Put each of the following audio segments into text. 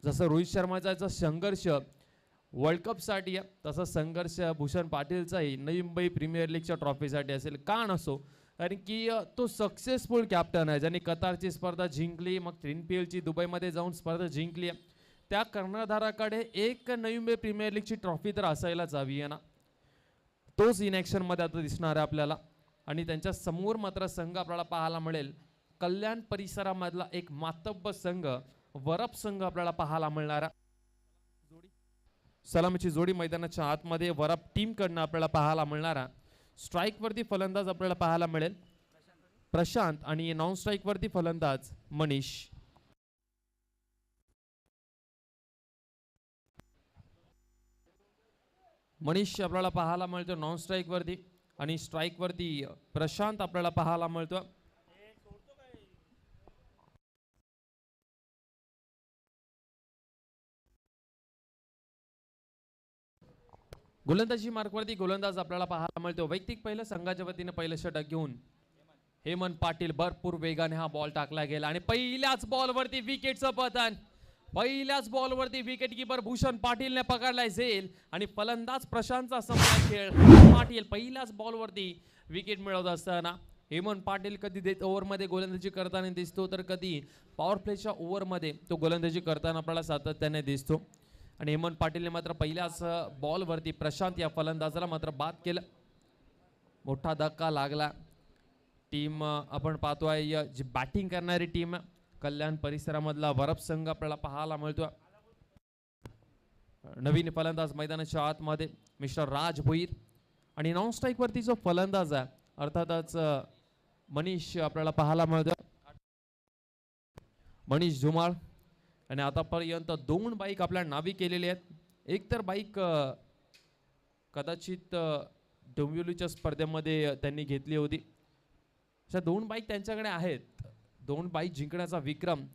जसं रोहित शर्माचा संघर्ष वर्ल्ड कपसाठी आहे तसा संघर्ष भूषण पाटीलचाही नवी मुंबई प्रीमियर लीगच्या ट्रॉफीसाठी असेल का नसो, कारण की तो सक्सेसफुल कॅप्टन आहे ज्यांनी कतारची स्पर्धा जिंकली, मग NPLची दुबईमध्ये जाऊन स्पर्धा जिंकली आहे. त्या कर्णधाराकडे एक नवी मुंबई प्रीमियर लीगची ट्रॉफी तर असायलाच हवी आहे ना. तोच इन ॲक्शनमध्ये आता दिसणार आहे आपल्याला. आणि त्यांच्या समोर मात्र संघ आपल्याला पाहायला मिळेल कल्याण परिसरामधला एक मातब्बर संघ वरप संघ आपल्याला पाहायला मिळणार. सलामीची जोडी मैदानाच्या आतमध्ये वरप टीम कडनं आपल्याला पाहायला मिळणार. स्ट्राइक वरती फलंदाज आपल्याला पाहायला मिळेल प्रशांत आणि नॉन स्ट्राइक वरती फलंदाज मनीष. मनीष आपल्याला पाहायला मिळतो नॉन स्ट्राइक वरती आणि स्ट्राइक वरती प्रशांत आपल्याला पाहायला मिळतो. गोलंदाजी मार्कवरती गोलंदाज आपल्याला पाहायला मिळतो. वैयक्तिक पहिलं संघाच्या वतीने पहिलं षटक घेऊन हेमंत पाटील भरपूर वेगाने हा बॉल टाकला गेला आणि पहिल्याच बॉलवरती विकेटचं पतन. पहिल्याच बॉलवरती विकेट किपर भूषण पाटीलने पकडलाय झेल आणि फलंदाज प्रशांतचा संपूर्ण खेळ. पाटील पहिल्याच बॉलवरती विकेट मिळवत असताना हेमंत पाटील कधी ओव्हरमध्ये गोलंदाजी करताना दिसतो तर कधी पॉवर प्लेच्या ओव्हरमध्ये तो गोलंदाजी करताना आपल्याला सातत्याने दिसतो. आणि हेमंत पाटीलने मात्र पहिल्याच बॉलवरती प्रशांत या फलंदाजाला मात्र बाद केलं. मोठा धक्का लागला. टीम आपण पाहतोय जी बॅटिंग करणारी टीम कल्याण परिसरामधला वरप संघ आपल्याला पाहायला मिळतो. नवीन फलंदाज मैदानाच्या आतमध्ये मिस्टर राज भोईर आणि नॉन स्ट्राइक वरती जो फलंदाज आहे अर्थातच मनीष आपल्याला पाहायला मिळतो. मनीष धुमाळ. आणि आतापर्यंत 2 बाईक आपल्या नावी केलेले आहेत. एक तर बाईक कदाचित डोंबिवलीच्या स्पर्धेमध्ये त्यांनी घेतली होती. अशा 2 बाईक त्यांच्याकडे आहेत. 2 बाईक जिंकण्याचा विक्रम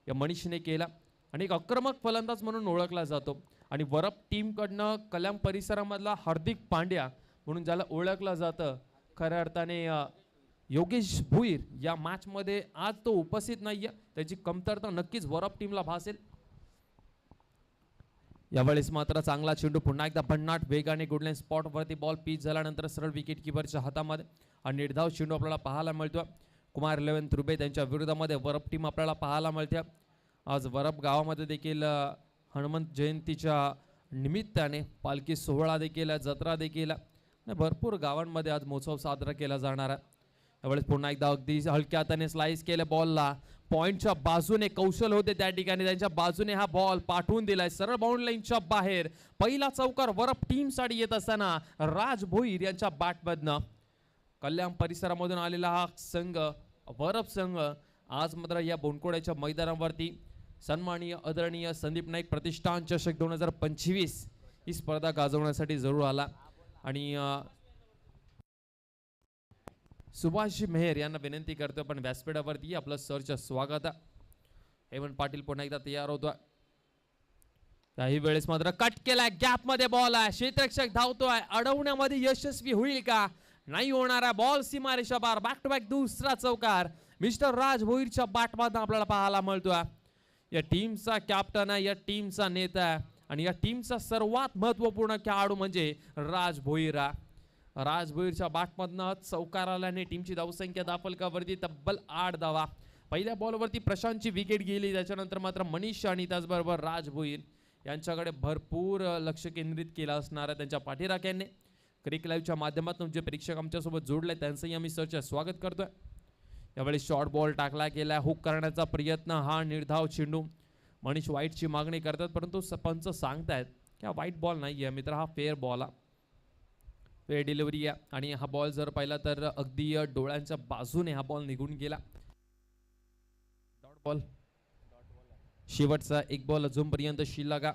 या मनीषने केला आणि एक आक्रमक फलंदाज म्हणून ओळखला जातो. आणि वरप टीम कडनं कल्याण परिसरामधला हार्दिक पांड्या म्हणून ज्याला ओळखलं जातं खऱ्या अर्थाने योगेश भुईर या मॅच मध्ये आज तो उपस्थित नाहीये. त्याची कमतरता नक्कीच वरप टीमला भासेल. यावेळेस मात्र चांगला चेंडू पुन्हा एकदा भन्नाट वेगाने गुडलाईन स्पॉट वरती बॉल पिच झाल्यानंतर सरळ विकेट किपरच्या हातामध्ये आणि निर्धाव चेंडू आपल्याला पाहायला मिळतो. कुमार 11 तुर्बे त्यांच्या विरोधामध्ये वरप टीम आपल्याला पाहायला मिळते. आज वरप गावामध्ये देखील हनुमंत जयंतीच्या निमित्ताने पालखी सोहळा देखील जत्रा देखील भरपूर गावांमध्ये आज महोत्सव साजरा केला जाणार आहे. यावेळेस पुन्हा एकदा अगदी हलक्या हाताने स्लाइस केले बॉलला. पॉइंटच्या बाजूने कौशल होते त्या ठिकाणी त्यांच्या बाजूने हा बॉल पाठवून दिलाय सरळ बाउंड्री लाईनच्या बाहेर. पहिला चौकार वरप टीम साठी येत असताना राज भोईर यांच्या बॅटमधनं कल्याण परिसरामधून आलेला हा संघ वरप संघ आज मात्र या बोनकोड्याच्या मैदानावरती सन्माननीय आदरणीय संदीप नाईक प्रतिष्ठान चषक 2025 ही स्पर्धा गाजवण्यासाठी जरूर आला. आणि सुभाष मेहर यांना विनंती करतो पण व्यासपीठावरती आपलं सरचं स्वागत आहे. हेमंत पाटील पुन्हा एकदा तयार होतोय. काही वेळेस मात्र कट केलाय गॅप मध्ये बॉल आहे. क्षेत्ररक्षक धावतोय. अडवण्यामध्ये यशस्वी होईल का नाही होणार आहे. बॉल सीमारेषा पार. बॅक टू बॅक दुसरा चौकार मिस्टर राज भोईरच्या बॅटमधून आपल्याला पाहायला मिळतोय. या टीमचा कॅप्टन आहे, या टीमचा नेता आहे आणि या टीमचा सर्वात महत्वपूर्ण खेळाडू म्हणजे राज भोईर. राज भोईरच्या बॅटमधनं चौकार आल्याने टीमची धावसंख्या दाफलकावरती तब्बल 8 धावा. पहिल्या बॉलवरती प्रशांतची विकेट गेली. त्याच्यानंतर मात्र मनीष आणि त्याचबरोबर राज भोईर यांच्याकडे भरपूर लक्ष केंद्रित केलं असणार आहे त्यांच्या पाठीराख्यांनी. क्रिक लाईव्हच्या माध्यमातून जे प्रेक्षक आमच्यासोबत जोडले त्यांचंही आम्ही सरचे स्वागत करतोय. यावेळी शॉर्ट बॉल टाकला गेला. हुक करण्याचा प्रयत्न. हा निर्धाव चेंडू. मनीष वाईटची मागणी करतात परंतु पंच सांगतायत की हा वाईट बॉल नाही आहे मित्र, हा फेअर बॉल आहे. फेअर डिलिव्हरी आहे आणि हा बॉल जर पाहिला तर अगदी डोळ्यांच्या बाजूने हा बॉल निघून गेला. Dot ball. शेवटचा एक बॉल अजूनपर्यंत शिल्लक.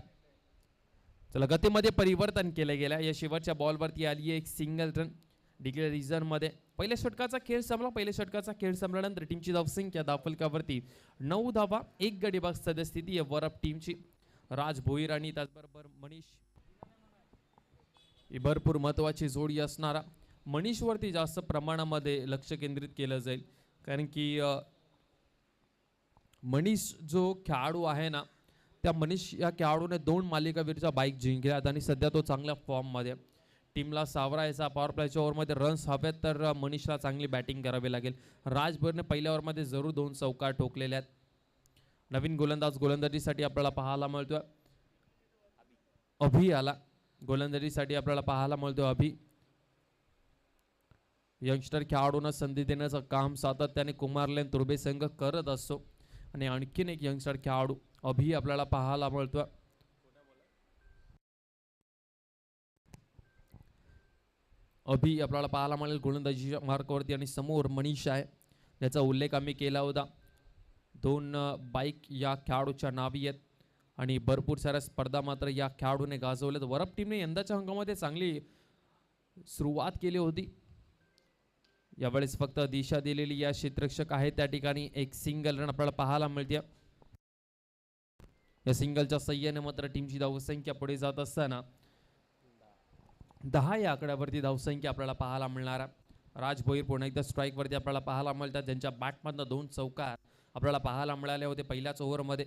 चला गतीमध्ये परिवर्तन केलं गेलं. या शेवटच्या बॉलवरती आली एक सिंगल रन डिक्लेअर रिझन मध्ये. पहिल्या षटकाचा खेळ संपला. पहिल्या षटकाचा खेळ संपल्यानंतर टीमची धावसंख्या दाफलकावरती 9 धावा 1 गडी बाद सद्यस्थिती आहे वरप टीमची. राज भोईर आणि त्याचबरोबर मनीष ही भरपूर महत्वाची जोडी असणारा. मनीष वरती जास्त प्रमाणामध्ये लक्ष केंद्रित केलं जाईल कारण की मनीष जो खेळाडू आहे ना त्या मनीष या खेळाडूने 2 मालिकावीरच्या बाईक जिंकल्यात आणि सध्या तो चांगल्या फॉर्ममध्ये. टीमला सावरायचा पॉवर प्लेच्या ओव्हरमध्ये रन्स हवेत तर मनीषला चांगली बॅटिंग करावी लागेल. राजभरने पहिल्या ओव्हरमध्ये जरूर 2 चौकार ठोकलेले आहेत. नवीन गोलंदाज गोलंदाजीसाठी आपल्याला पाहायला मिळतोय अभि आला. गोलंदाजीसाठी आपल्याला पाहायला मिळतोय अभि. यंगस्टर खेळाडूंना संधी देण्याचं काम सातत्याने कुमारलेन तुर्बे संघ करत असतो आणि आणखीन एक यंगस्टर खेळाडू अभि आपल्याला पाहायला मिळतोय. अभि आपल्याला पाहायला मिळेल गोलंदाजीच्या मार्कवरती आणि समोर मनीष आहे ज्याचा उल्लेख आम्ही केला होता. 2 बाईक या खेळाडूच्या नावी आहेत आणि भरपूर साऱ्या स्पर्धा मात्र या खेळाडूने गाजवल्यात. वरप टीमने यंदाच्या हंगामामध्ये चांगली सुरुवात केली होती. यावेळेस फक्त दिशा दिलेली या क्षेत्ररक्षक आहे त्या ठिकाणी एक सिंगल रन आपल्याला पाहायला मिळते. या सिंगलच्या सहाय्याने मात्र टीमची धावसंख्या पुढे जात असताना 10 या आकड्यावरती धावसंख्या आपल्याला पाहायला मिळणार. राज भोईर पुन्हा एकदा स्ट्राईक वरती आपल्याला पाहायला मिळतात. ज्यांच्या बॅटमधनं 2 चौकार आपल्याला पाहायला मिळाले होते पहिल्याच ओव्हरमध्ये.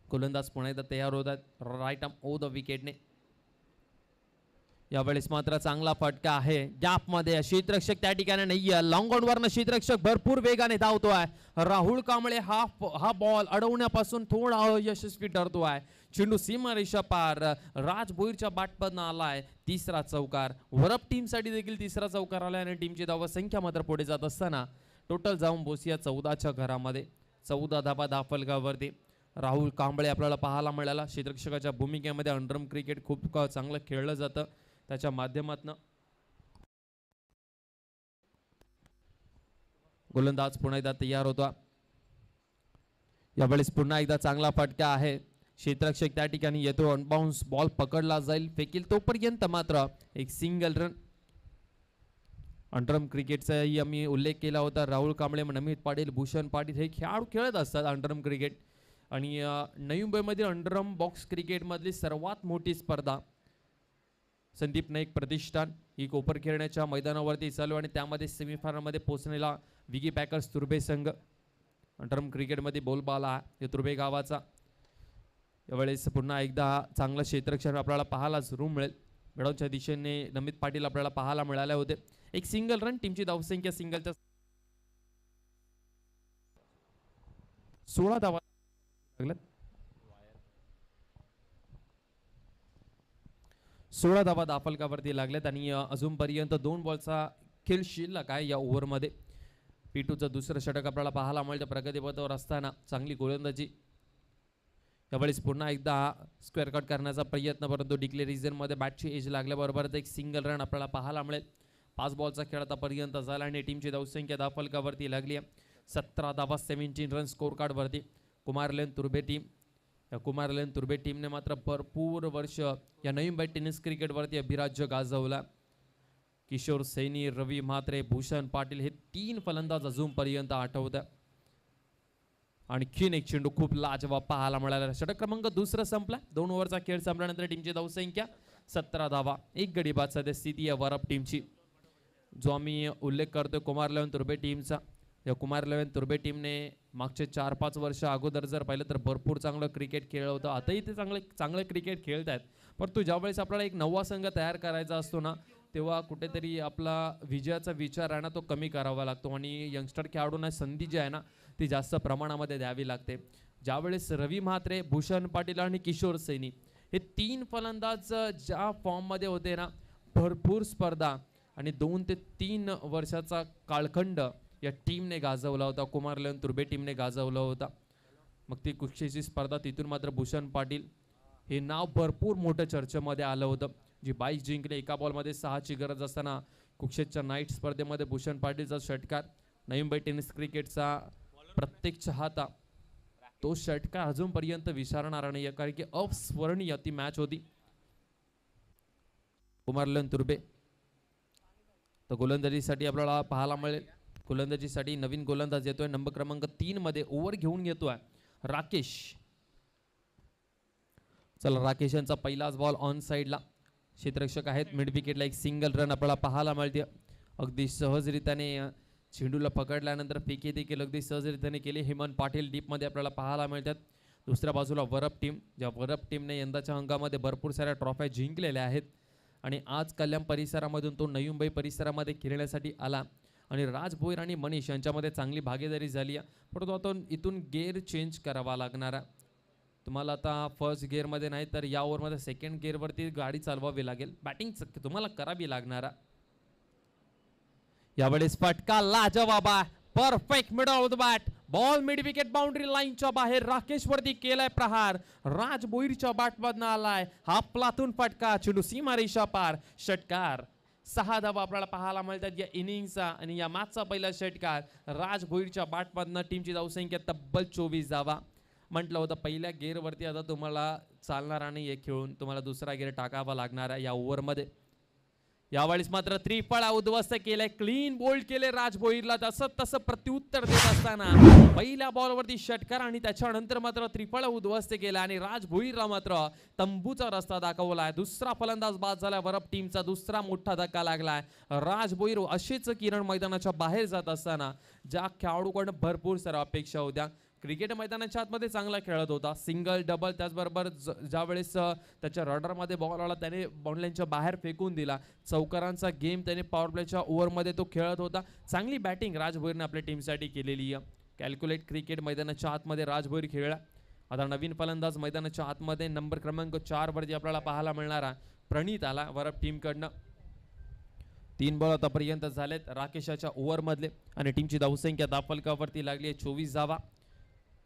गोलंदाज पुन्हा एकदा तयार होतात राईट आर्म ओ द विकेटने. यावेळेस मात्र चांगला फटका आहे गॅपमध्ये. क्षेत्ररक्षक त्या ठिकाणी नाहीये. लॉंग ऑन वरनं क्षेत्ररक्षक भरपूर वेगाने धावतोय. राहुल कांबळे हा बॉल अडवण्यापासून थोडा यशस्वी ठरतोय. चेंडू सीमारेषा पार. राज भोईरच्या बॅटमधनं आलाय तिसरा चौकार. वरप टीमसाठी देखील तिसरा चौकार आलाय आणि टीमची धावसंख्या मात्र पुढे जात असताना टोटल जाऊन बोसिया 14च्या घरामध्ये. 14 धाबा दाफलगावरती. राहुल कांबळे आपल्याला पाहायला मिळाला. क्षेत्ररक्षकाच्या भूमिकेमध्ये अंडरम क्रिकेट खूप चांगलं खेळलं जातं त्याच्या माध्यमातून. गोलंदाज पुन्हा एकदा तयार होता. यावेळेस पुन्हा एकदा चांगला फटका आहे. क्षेत्ररक्षक त्या ठिकाणी येतो. अनबाउन्स बॉल पकडला जाईल फेकील तोपर्यंत मात्र एक सिंगल रन. अंडरम क्रिकेटचाही आम्ही उल्लेख केला होता. राहुल कांबळे नमित पाटील भूषण पाटील हे खेळाडू खेळत असतात अंडरम क्रिकेट आणि नवी मुंबईमधील अंडरम बॉक्स क्रिकेटमधली सर्वात मोठी स्पर्धा संदीप नाईक प्रतिष्ठान ही कोपर खेळण्याच्या मैदानावरती चालू आणि त्यामध्ये सेमीफायनलमध्ये पोहोचलेला विगी पॅकर्स तुर्बे संघ. अंडरम क्रिकेटमध्ये बोलबाला आहे तुर्बे गावाचा. यावेळेस पुन्हा एकदा चांगलं क्षेत्ररक्षण आपल्याला पाहायला जरूर मिळेल. मिडॉनच्या दिशेने नमित पाटील आपल्याला पाहायला मिळाले होते. एक सिंगल रन. टीमची धावसंख्या सिंगलच्या 16 धावा लागल्यात. 16 धावा दाफलकावरती लागल्यात आणि अजूनपर्यंत 2 बॉलचा खेळ शिल्लक आहे या ओव्हरमध्ये. P2चं दुसरं षटक आपल्याला पाहायला मिळतं प्रगतीपथावर असताना. चांगली गोलंदाजी. यावेळेस पुन्हा एकदा स्क्वेअर कट करण्याचा प्रयत्न परंतु डिक्लेरेशनमध्ये बॅटची एज लागल्याबरोबरच एक सिंगल रन आपल्याला पाहायला मिळेल. 5 बॉलचा खेळ आतापर्यंत झाला आणि टीमची धावसंख्या दाफलकावरती लागली आहे. 17 धावा 17 रन स्कोर कार्डवरती. कुमारलेन तुर्बे टीम. या कुमारलेन तुर्बे टीमने मात्र भरपूर वर्ष या नवी मुंबई टेनिस क्रिकेटवरती अभिराज्य गाजवला. किशोर सैनी, रवी म्हात्रे, भूषण पाटील हे 3 फलंदाज अजूनपर्यंत आठवतात. आणखीन एक चेंडू खूप लाजवाब पाहायला मिळाला. षटक क्रमांक 2 संपला. 2 ओव्हरचा खेळ संपल्यानंतर टीमची धावसंख्या 17 धावा 1 गडी बाद सध्या स्थिती आहे वरप टीमची. जो आम्ही उल्लेख करतोय कुमारलेन तुर्बे टीमचा. या कुमारलेन तुर्बे टीमने मागचे 4-5 वर्ष अगोदर जर पाहिलं तर भरपूर चांगलं क्रिकेट खेळलं होतं. आताही ते चांगलं क्रिकेट खेळत आहेत. परंतु ज्यावेळेस आपल्याला एक नवा संघ तयार करायचा असतो ना तेव्हा कुठेतरी आपला विजयाचा विचार आहे ना तो कमी करावा लागतो आणि यंगस्टर खेळाडूंना संधी जी आहे ना ती जास्त प्रमाणामध्ये द्यावी लागते. ज्यावेळेस रवी म्हात्रे, भूषण पाटील आणि किशोर सैनी हे 3 फलंदाज ज्या फॉर्ममध्ये होते ना भरपूर स्पर्धा आणि 2 ते 3 वर्षाचा कालखंड या टीमने गाजवला होता. कुमारलेन तुर्बे टीमने गाजवला होता. मग ती कुक्षेची स्पर्धा तिथून मात्र भूषण पाटील हे नाव भरपूर मोठ्या चर्चेमध्ये आलं होतं. जी 22 जिंकले. एका बॉलमध्ये 6ची गरज असताना कुक्षेच्या नाईट स्पर्धेमध्ये भूषण पाटीलचा षटकार. नवी मुंबई टेनिस क्रिकेटचा प्रत्येक चाहता तो षटकार अजूनपर्यंत विसरणार नाही कारण की अविस्मरणीय ती मॅच होती. कुमारलेन तुर्बे तर गोलंदाजीसाठी आपल्याला पाहायला मिळेल. गोलंदाजीसाठी नवीन गोलंदाज येतोय नंबर क्रमांक 3 मध्ये ओव्हर घेऊन येतोय राकेश. चला राकेश यांचा पहिलाच बॉल ऑन साइडला. क्षेत्ररक्षक आहेत. मिड विकेटला एक सिंगल रन आपल्याला पाहायला मिळते. अगदी सहजरित्याने चेंडूला पकडल्यानंतर फेकी देखील अगदी सहजरित्याने केली. हेमंत पाटील डीप मध्ये आपल्याला पाहायला मिळतात. दुसऱ्या बाजूला वरप टीम, ज्या वरप टीमने यंदाच्या हंगामध्ये भरपूर साऱ्या ट्रॉफ्या जिंकलेल्या आहेत आणि आज कल्याण परिसरामधून तो नवी मुंबई परिसरामध्ये खेळण्यासाठी आला आणि राज भोईर आणि मनीष यांच्यामध्ये चांगली भागीदारी झाली आहे. परंतु आता इथून गेअर चेंज करावा लागणार आहे. तुम्हाला आता फर्स्ट गिअरमध्ये नाही तर या ओव्हरमध्ये सेकंड गिअरवरती गाडी चालवावी लागेल. बॅटिंग तुम्हाला करावी लागणार आहे. यावेळेस फटका लाजवाब आहे. Perfect middle of the bat. Ball mid wicket boundary लाईनच्या बाहेर. राकेश वरती केलाय प्रहार. राज भोईरच्या बॅटमधनं आलाय हापलातून फटका. चेंडू सीमारेषा पार. षटकार. 6 धावा आपल्याला पाहायला मिळतात या इनिंगचा आणि या मॅचचा पहिला षटकार राज भोईरच्या बॅटमधनं. टीमची धावसंख्या तब्बल 24 धावा. म्हटलं होतं पहिल्या गेअरवरती आता तुम्हाला चालणार नाही खेळून, तुम्हाला दुसरा गेअर टाकावा लागणार आहे या ओव्हरमध्ये. यावेळेस मात्र त्रिफळा उद्ध्वस्त केलंय. क्लीन बोल्ड केले राज भोईरला. तसं प्रत्युत्तर देत असताना पहिल्या बॉलवरती षटकार आणि त्याच्यानंतर मात्र त्रिफळा उद्ध्वस्त केला आणि राज भोईरला मात्र तंबूचा रस्ता दाखवलाय. दुसरा फलंदाज बाद झाला. वरप टीमचा दुसरा मोठा धक्का लागलाय. राज भोईर अशीच किरण मैदानाच्या बाहेर जात असताना ज्या खेळाडूकडून भरपूर साऱ्या अपेक्षा होत्या. क्रिकेट मैदानाच्या आतमध्ये चांगला खेळत होता. सिंगल डबल त्याचबरोबर ज्यावेळेस त्याच्या रडारमध्ये बॉल आला त्याने बाउंड्रीच्या बाहेर फेकून दिला. चौकारांचा गेम त्याने पॉवर प्लेच्या ओव्हरमध्ये तो खेळत होता. चांगली बॅटिंग राज भोईरने आपल्या टीमसाठी केलेली आहे. कॅल्क्युलेट क्रिकेट मैदानाच्या आतमध्ये राज भोईर खेळला. आता नवीन फलंदाज मैदानाच्या आतमध्ये नंबर क्रमांक 4 वरती आपल्याला पाहायला मिळणारा प्रणित आला वरप टीमकडनं. 3 बॉल आतापर्यंत झालेत राकेशाच्या ओव्हरमधले आणि टीमची धावसंख्या दाफलकावरती लागली आहे 24 धावा.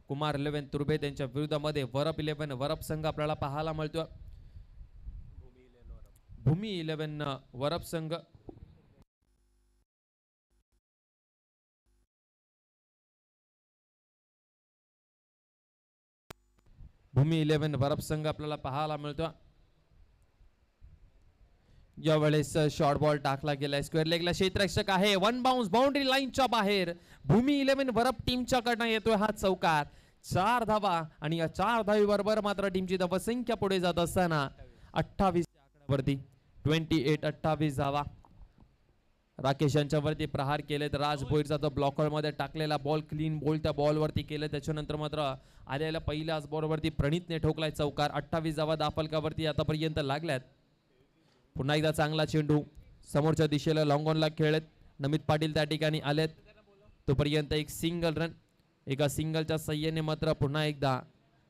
कुमार 11 तुर्बे त्यांच्या विरुद्धामध्ये वरप 11 वरप संघ आपल्याला पाहायला मिळतोय. भूमी 11 वरप संघ. भूमी 11 वरप संघ आपल्याला पाहायला मिळतोय. यावेळेस शॉर्ट बॉल टाकला गेलाय. स्क्वेअर लेगला क्षेत्ररक्षक आहे. 1 बाउन्स बाउंड्री लाईनच्या बाहेर. भूमी 11 वरप टीमच्या कडनं येतोय हा चौकार. 4 धावा आणि या 4 धावीबरोबर मात्र टीमची धावसंख्या पुढे जात असताना 28 आकड्यावरती 28 धावा. राकेश यांच्यावरती प्रहार केलेत. राज भोईरचा तो ब्लॉकर मध्ये टाकलेला बॉल क्लीन बॉल त्या बॉल वरती केलं. त्याच्यानंतर मात्र आलेल्या पहिल्याच बॉल वरती प्रणितने ठोकलाय चौकार. 28 धावा दाफलकावरती आतापर्यंत लागल्यात. पुन्हा एकदा चांगला चेंडू समोरच्या दिशेला लॉंग ऑनला खेळत. नमित पाटील त्या ठिकाणी आलेत. तोपर्यंत एक सिंगल रन. एका सिंगलच्या सहाय्याने मात्र पुन्हा एकदा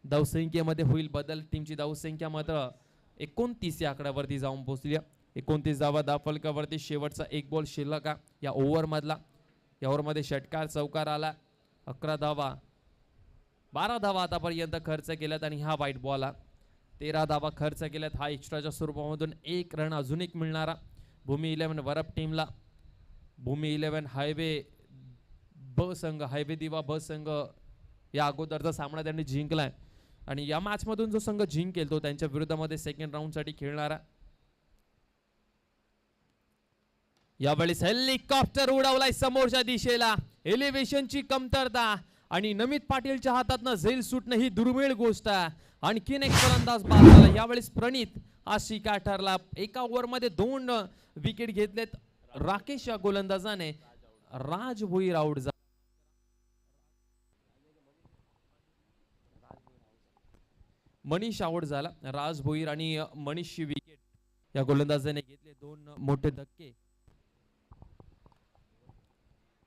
धावसंख्येमध्ये होईल बदल. टीमची धावसंख्या मात्र 29 या आकड्यावरती जाऊन पोहोचली. 29 धावा दाफलकावरती. शेवटचा एक बॉल शिल्लक या ओव्हर मधला. या ओव्हरमध्ये षटकार चौकार आला. 11 धावा 12 धावा आतापर्यंत खर्च केल्यात आणि हा वाईट बॉल 13 धावा खर्च केल्यात. हा एक्स्ट्राच्या स्वरूपामधून 1 रन अजून एक मिळणारा भूमी 11 वरप टीमला. भूमी 11 हायवे ब संघ, हायवे दिवा ब संघ या अगोदरचा सामना त्यांनी जिंकलाय आणि या मॅच मधून जो संघ जिंकेल तो त्यांच्या विरुद्धामध्ये सेकंड राऊंड साठी खेळणारा. यावेळेस हेलिकॉप्टर उडवलाय समोरच्या दिशेला. एलिव्हेशनची कमतरता आणि नमित पाटीलच्या हातातनं झेल सुटणं ही दुर्मिळ गोष्ट आहे. आणखीन एक फलंदाज बाद झाला. यावेळेस प्रणित हा शिकार ठरला. एका ओव्हरमध्ये 2 विकेट घेतलेत राकेश या गोलंदाजाने. राज भोईर आउट झाला. मनीष आउट झाला. राज भोईर आणि मनीषची विकेट या गोलंदाजाने घेतले 2 मोठे धक्के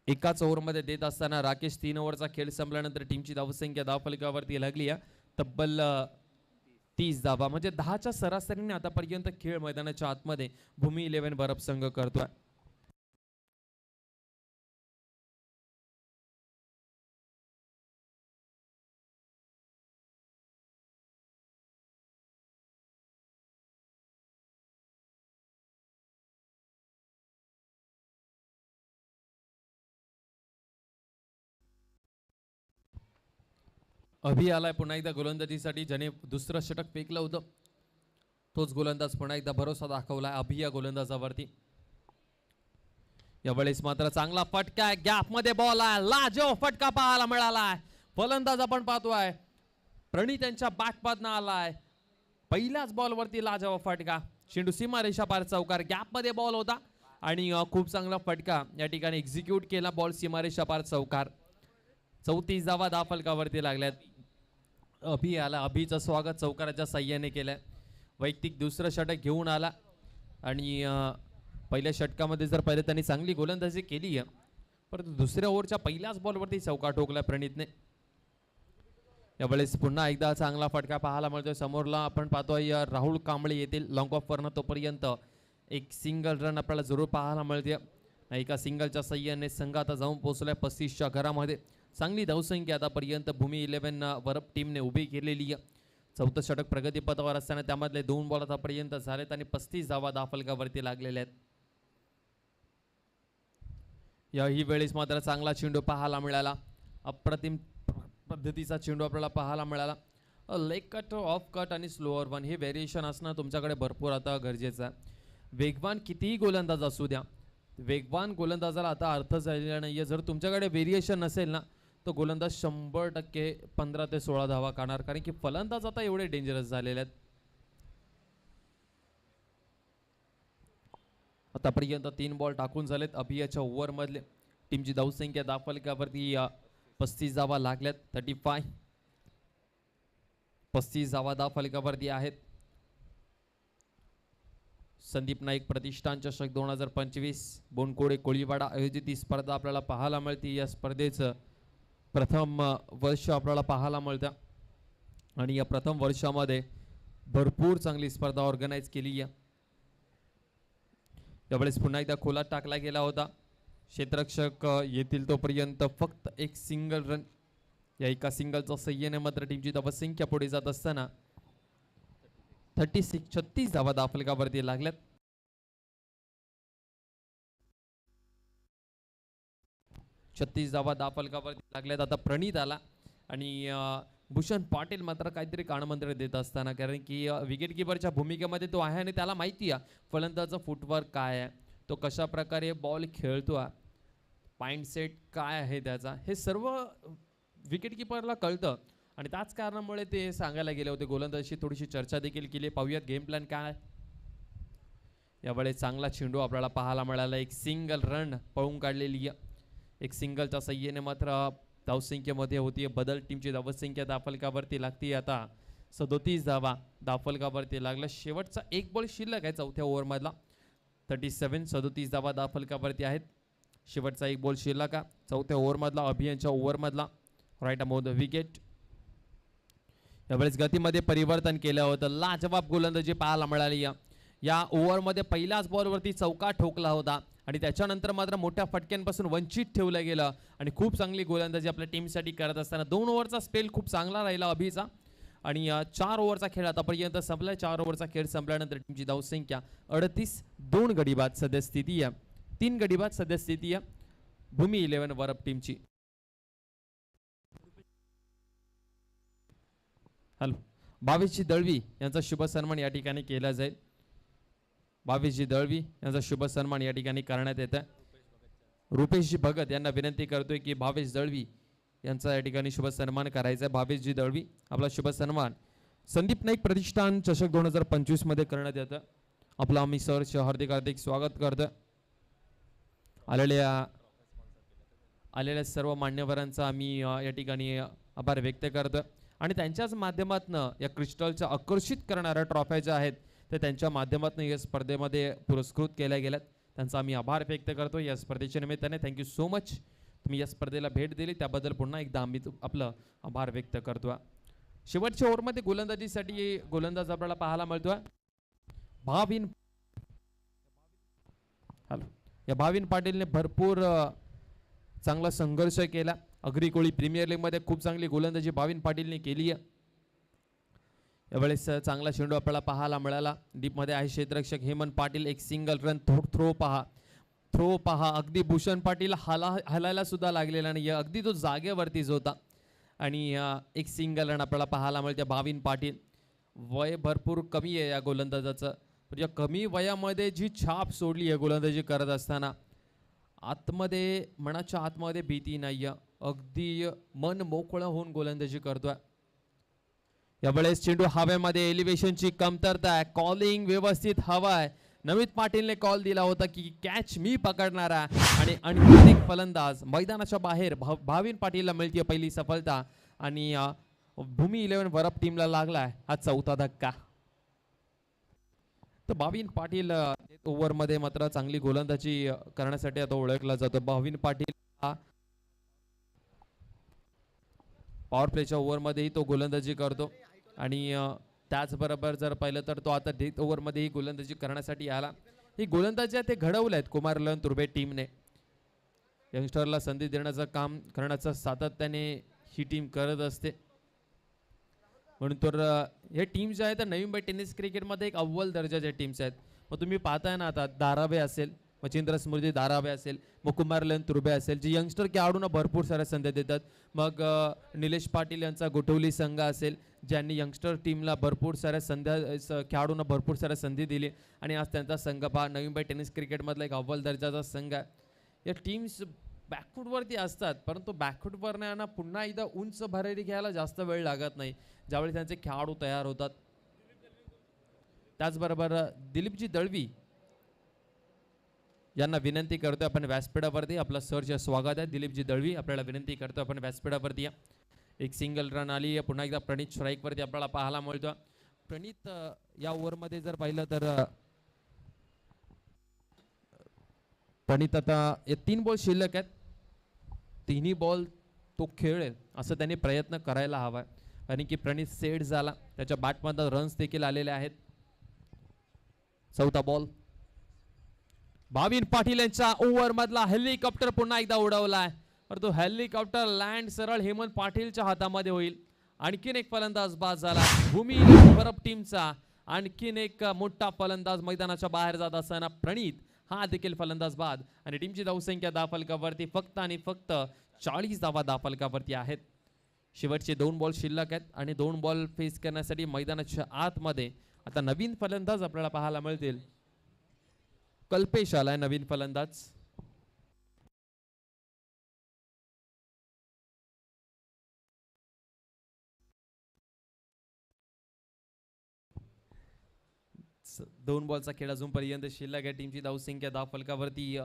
एकाच ओव्हरमध्ये देत असताना. राकेश 3 ओव्हरचा खेळ संपल्यानंतर टीमची धावसंख्या धावफलकावरती लागली आहे तब्बल 30 धावा. म्हणजे 10च्या सरासरीने आतापर्यंत खेळ मैदानाच्या आतमध्ये भूमी 11 वरप संघ करतोय. अभि आलाय पुन्हा एकदा गोलंदाजीसाठी. ज्याने दुसरं षटक फेकलं होतं तोच गोलंदाज पुन्हा एकदा भरोसा दाखवलाय अभि या गोलंदाजावरती. यावेळेस मात्र चांगला फटका. गॅप मध्ये बॉल आहे. लाजो फटका पाहायला मिळालाय. फलंदाज आपण पाहतोय प्रणित यांच्या बॅटमधनं आलाय. पहिल्याच बॉल वरती लाजवाब फटका. चेंडू सीमारेषा पार चौकार. गॅप मध्ये बॉल होता आणि खूप चांगला फटका या ठिकाणी एक्झिक्यूट केला. बॉल सीमारेषा पार चौकार. 34 धावा धाफलकावरती लागल्यात. अभि आला. अभिचं स्वागत चौकाराच्या साह्याने केलंय. वैयक्तिक दुसरं षटक घेऊन आला आणि पहिल्या षटकामध्ये जर पहिले त्यांनी चांगली गोलंदाजी केली आहे, परंतु दुसऱ्या ओव्हरच्या पहिल्याच बॉलवरती चौका ठोकला प्रणितने. यावेळेस पुन्हा एकदा चांगला फटका पाहायला मिळतोय. समोरला आपण पाहतोय राहुल कांबळे येतील लॉंग ऑफ वरनं. तोपर्यंत एक सिंगल रन आपल्याला जरूर पाहायला मिळते. एका सिंगलच्या सह्याने संघ आता जाऊन पोहोचलाय 35च्या घरामध्ये. चांगली धावसंख्या आतापर्यंत भूमी 11 वरप टीमने उभी केलेली आहे. चौथं षटक प्रगतीपथावर असताना त्यामधले 2 बॉल आतापर्यंत झालेत आणि 35 धावा दाफलकावरती लागलेल्या आहेत. याही वेळेस मात्र चांगला चेंडू पाहायला मिळाला. अप्रतिम पद्धतीचा चेंडू आपल्याला पाहायला मिळाला. लेग कट, ऑफ कट आणि स्लोअर वन हे व्हेरिएशन असणं तुमच्याकडे भरपूर आता गरजेचं आहे. वेगवान कितीही गोलंदाज असू द्या, वेगवान गोलंदाजाला आता अर्थ झालेला नाहीये. जर तुमच्याकडे व्हेरिएशन नसेल ना, तो गोलंदाज 100% 15 ते 16 धावा काढणार, कारण की फलंदाज आता एवढे डेंजरस झालेले आहेत. आतापर्यंत 3 बॉल टाकून झालेत. अभियाच्या ओव्हर मधले टीमची धावसंख्या दाफलकावरती 35 धावा लागल्यात. 35 धावा दाफलकावरती आहेत. संदीप नाईक प्रतिष्ठान चषक 2025 बोनकोडे कोळीवाडा आयोजित ही स्पर्धा आपल्याला पाहायला मिळते. या स्पर्धेचं प्रथम वर्ष आपल्याला पाहायला मिळतं आणि या प्रथम वर्षामध्ये भरपूर चांगली स्पर्धा ऑर्गनाइज केली आहे. यावेळेस पुन्हा एकदा खोलात टाकला गेला होता. क्षेत्ररक्षक येतील तोपर्यंत फक्त एक सिंगल रन. या एका सिंगलचा सह्याने मात्र टीमची धावसंख्या पुढे जात असताना 36 धावा दाफलकावरती लागल्यात. धावा दाफलकावरती लागल्यात. आता प्रणित आला आणि भूषण पाटील मात्र काहीतरी कानमंत्र देत असताना, कारण की विकेट किपरच्या भूमिकेमध्ये तो आहे आणि त्याला माहिती आहे फलंदाजाचा फुटवर्क काय आहे, तो कशा प्रकारे बॉल खेळतो, पॉइंट सेट काय आहे त्याचा, हे सर्व विकेट किपरला कळतं आणि त्याच कारणामुळे ते सांगायला गेले होते. गोलंदाजी थोडीशी चर्चा देखील केली. पाहूयात गेम प्लॅन काय. यावेळेस चांगला चेंडू आपल्याला पाहायला मिळाला. एक सिंगल रन पळून काढलेली आहे. एक सिंगलच्या सह्याने मात्र धावसंख्येमध्ये होती बदल. टीमची धावसंख्या दाफलकावरती लागते आता 37 धावा दाफलकावरती लागला. शेवटचा एक बॉल शिल्लक आहे चौथ्या ओव्हरमधला. 37 धावा दाफलकावरती आहेत. शेवटचा एक बॉल शिल्लक आहे चौथ्या ओव्हरमधला, अभियानच्या ओव्हरमधला. Right about the wicket. यावेळेस गतीमध्ये परिवर्तन केलं होतं. लाजवाब गोलंदाजी पाहायला मिळाली. या ओव्हरमध्ये पहिल्याच बॉलवरती चौका ठोकला होता आणि त्याच्यानंतर मात्र मोठ्या फटक्यांपासून वंचित ठेवलं गेलं आणि खूप चांगली गोलंदाजी आपल्या टीमसाठी करत असताना 2 ओव्हरचा स्पेल खूप चांगला राहिला अभिचा आणि 4 ओव्हरचा खेळ आतापर्यंत संपलाय. 4 ओव्हरचा खेळ संपल्यानंतर टीमची धावसंख्या 38. 2 गडी बाद सद्यस्थिती आहे. 3 गडी बाद सद्यस्थिती आहे भूमी 11 वरप टीमची. हॅलो, भावेशजी दळवी यांचा शुभ सन्मान या ठिकाणी केला जाईल. भावेशजी दळवी यांचा शुभ सन्मान या ठिकाणी करण्यात येत आहे. रुपेशजी भगत यांना विनंती करतोय की भावेश दळवी यांचा या ठिकाणी शुभ सन्मान करायचा आहे. भावेशजी दळवी आपला शुभ सन्मान संदीप नाईक प्रतिष्ठान चषक 2025 मध्ये करण्यात येतं. आपला आम्ही सरचे हार्दिक हार्दिक स्वागत करतोय. आलेल्या सर्व मान्यवरांचा आम्ही या ठिकाणी आभार व्यक्त करतोय आणि त्यांच्याच माध्यमातून या क्रिस्टलच्या आकर्षित करणाऱ्या ट्रॉफ्या ज्या आहेत ते त्यांच्या माध्यमातून या स्पर्धेमध्ये पुरस्कृत केल्या गेल्यात. त्यांचा आम्ही आभार व्यक्त करतो या स्पर्धेच्या निमित्ताने. Thank you so much. तुम्ही या स्पर्धेला भेट दिली त्याबद्दल पुन्हा एकदा आम्ही आपलं आभार व्यक्त करतो. शेवटच्या ओव्हरमध्ये गोलंदाजीसाठी गोलंदाज आपल्याला पाहायला मिळतोय भाविन. या भाविन पाटीलने भरपूर चांगला संघर्ष केला. अग्री प्रीमियर लीग मध्ये खूप चांगली गोलंदाजी भाविन पाटीलने केली आहे. यावेळेस चांगला चेंडू आपल्याला पाहायला मिळाला. डीप मध्ये आहे क्षेत्ररक्षक हेमंत पाटील. एक सिंगल रन. थ्रो पहा अगदी भूषण पाटील हलायला सुद्धा लागलेला नाही, अगदी तो जागेवरतीच होता आणि एक सिंगल रन आपल्याला पाहायला मिळते. भाविन पाटील वय भरपूर कमी आहे या गोलंदाजाचं, पण या कमी वयामध्ये जी छाप सोडली आहे गोलंदाजी करत असताना, आतमध्ये मनाच्या आतमध्ये भीती नाही, अगदी मन मोकळं होऊन गोलंदाजी करतोय. यावेळेस चेंडू हवेमध्ये, एलिव्हेशनची कमतरता आहे, कॉलिंग व्यवस्थित हवाय. नमित पाटीलने कॉल दिला होता की कॅच मी पकडणार आहे आणि आणखी एक फलंदाज मैदानाच्या बाहेर भाविन पाटीलला मिळते पहिली सफलता आणि भूमी 11 वरप टीमला लागलाय हा चौथा धक्का. तर भाविन पाटील ओव्हर मध्ये मात्र चांगली गोलंदाजी करण्यासाठी आता ओळखला जातो. भाविन पाटील हा पॉवर प्लेच्या ओव्हर मध्येही तो गोलंदाजी करतो आणि त्याचबरोबर जर पाहिलं तर तो आता डेथ ओव्हर मध्येही गोलंदाजी करण्यासाठी आला. ही गोलंदाजी ते घडवले आहेत कुमार लन तुर्बे टीमने. यंगस्टरला संधी देण्याचं काम करण्याचं सातत्याने ही टीम करत असते. म्हणून तर हे टीम जे आहेत नवी मुंबई टेनिस क्रिकेटमध्ये एक अव्वल दर्जाच्या टीम्स आहेत. मग तुम्ही पाहताय ना आता दारावे असेल, मचिंद्र स्मृती दारावे असेल, मग कुमार लन तुर्बे असेल, जे यंगस्टर खेळाडूंना भरपूर साऱ्या संधी देतात. मग निलेश पाटील यांचा गोठवली संघ असेल, ज्यांनी यंगस्टर टीमला भरपूर साऱ्या खेळाडूंना भरपूर साऱ्या संधी दिली आणि आज त्यांचा संघ पहा नवी मुंबई टेनिस क्रिकेटमधला एक अव्वल दर्जाचा संघ आहे. या टीम्स बॅकफूटवरती असतात, परंतु बॅकफूटवर यांना पुन्हा एकदा उंच भरारी घ्यायला जास्त वेळ लागत नाही ज्यावेळी त्यांचे खेळाडू तयार होतात. त्याचबरोबर दिलीपजी दळवी यांना विनंती करतोय आपण व्यासपीठावरती. आपलं सरचे स्वागत आहे. दिलीपजी दळवी आपल्याला विनंती करतोय आपण व्यासपीठावरती या. एक सिंगल रन आली. पुन्हा एकदा प्रणित स्ट्राईकवरती आपल्याला पाहायला मिळतो. प्रणित या ओव्हरमध्ये जर पाहिलं तर प्रणित आता 3 बॉल शिल्लक आहेत. तिन्ही बॉल तो खेळेल असं त्यांनी प्रयत्न करायला हवा, कारण की प्रणित सेट झाला, त्याच्या बॅटमधून रन्स देखील आलेले आहेत. चौथा बॉल. भाविन पाटील यांच्या ओव्हर मधला हेलिकॉप्टर पुन्हा एकदा उडवलाय, पर तो हेलिकॉप्टर लँड सरळ हेमंत पाटीलच्या हातामध्ये होईल. आणखीन एक फलंदाज बाद झाला. भूमी वरप टीमचा आणखीन एक मोठा फलंदाज मैदानाच्या बाहेर जात असताना प्रणित हा देखील फलंदाज बाद आणि टीमची धावसंख्या धावफलकावरती फक्त आणि फक्त 40 धावा धावफलकावरती आहेत. शेवटचे 2 बॉल शिल्लक आहेत आणि 2 बॉल फेस करण्यासाठी मैदानाच्या आतमध्ये आता नवीन फलंदाज आपल्याला पाहायला मिळतील. कल्पेश आलाय नवीन फलंदाज. दोन बॉलचा खेळ अजूनपर्यंत शिल्लक आहे. टीमची धावसंख्या धावफलकावरती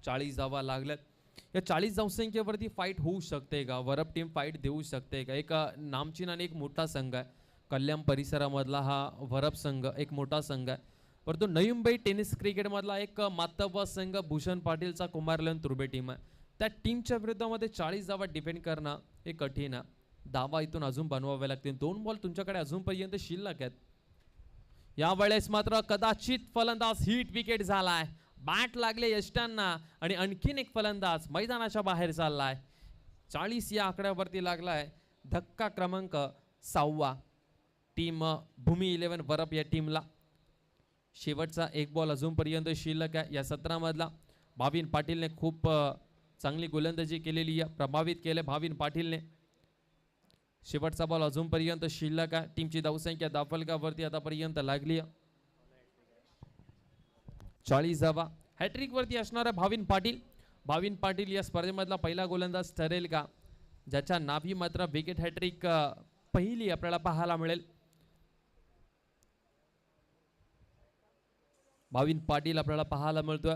40 धावा लागल्यात. या 40 धावसंख्येवरती फाईट होऊ शकते का? वरप टीम फाईट देऊ शकते का? एक नामचीन आणि एक मोठा संघ आहे. कल्याण परिसरामधला हा वरप संघ एक मोठा संघ आहे, परंतु नवी मुंबई टेनिस क्रिकेटमधला एक मातब्बर संघ भूषण पाटीलचा कुमारलन तुर्बे टीम आहे. त्या टीमच्या विरुद्धामध्ये 40 धावा डिफेंड करणं हे कठीण आहे. धावा इथून अजून बनवावे लागतील. 2 बॉल तुमच्याकडे अजूनपर्यंत शिल्लक आहेत. यावेळेस मात्र कदाचित फलंदाज हिट विकेट झालाय. बॅट लागले यष्टांना आणि आणखीन एक फलंदाज मैदानाच्या बाहेर चाललाय. 40 या आकड्यावरती लागलाय. धक्का क्रमांक 6 टीम भूमी 11 वरप या टीमला. शेवटचा 1 बॉल अजूनपर्यंत शिल्लक आहे. या सत्रामधला भाविन पाटीलने खूप चांगली गोलंदाजी केलेली आहे, प्रभावित केले भाविन पाटीलने. शेवटचा बॉल अजूनपर्यंत शिल्लक आहे. टीमची धावसंख्या धावफलकावरती आतापर्यंत लागली आहे 40 धावा. हॅट्रिक वरती असणारा भाविन पाटील. भाविन पाटील या स्पर्धेमधला पहिला गोलंदाज ठरेल का ज्याच्या नावी मात्र विकेट हॅट्रिक पहिली आपल्याला पाहायला मिळेल. भाविन पाटील आपल्याला पाहायला मिळतोय.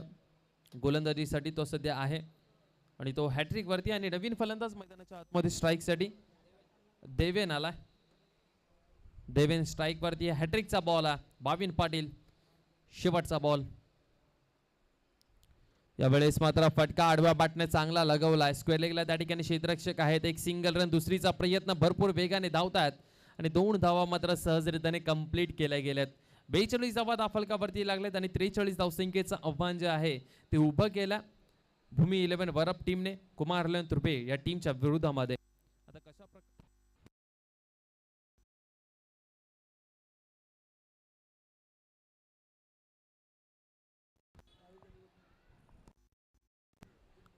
गोलंदाजीसाठी तो सध्या आहे आणि तो हॅट्रिक वरती आणि नवीन फलंदाज मैदानाच्या आतमध्ये स्ट्राईक साठी देवेन आला. देवेन स्ट्राईक वरती. हॅट्रिकचा बॉल आहे. भाविन पाटील शेवटचा बॉल. यावेळेस मात्र फटका आडव्या बॅटने चांगला लगवलाय. स्क्वेअर लेगला त्या ठिकाणी क्षेत्ररक्षक आहेत. एक सिंगल रन. दुसरीचा प्रयत्न भरपूर वेगाने धावतात आणि 2 धावा मात्र सहजरित्याने कंप्लीट केल्या गेल्यात. 42 धावा धावफलकावरती लागलेत आणि 43 धावसंख्येचं आव्हान जे आहे ते उभं केलं भूमी 11 वरप टीमने कुमारलन तुर्बे या टीमच्या विरोधामध्ये. आता कशा प्रकारे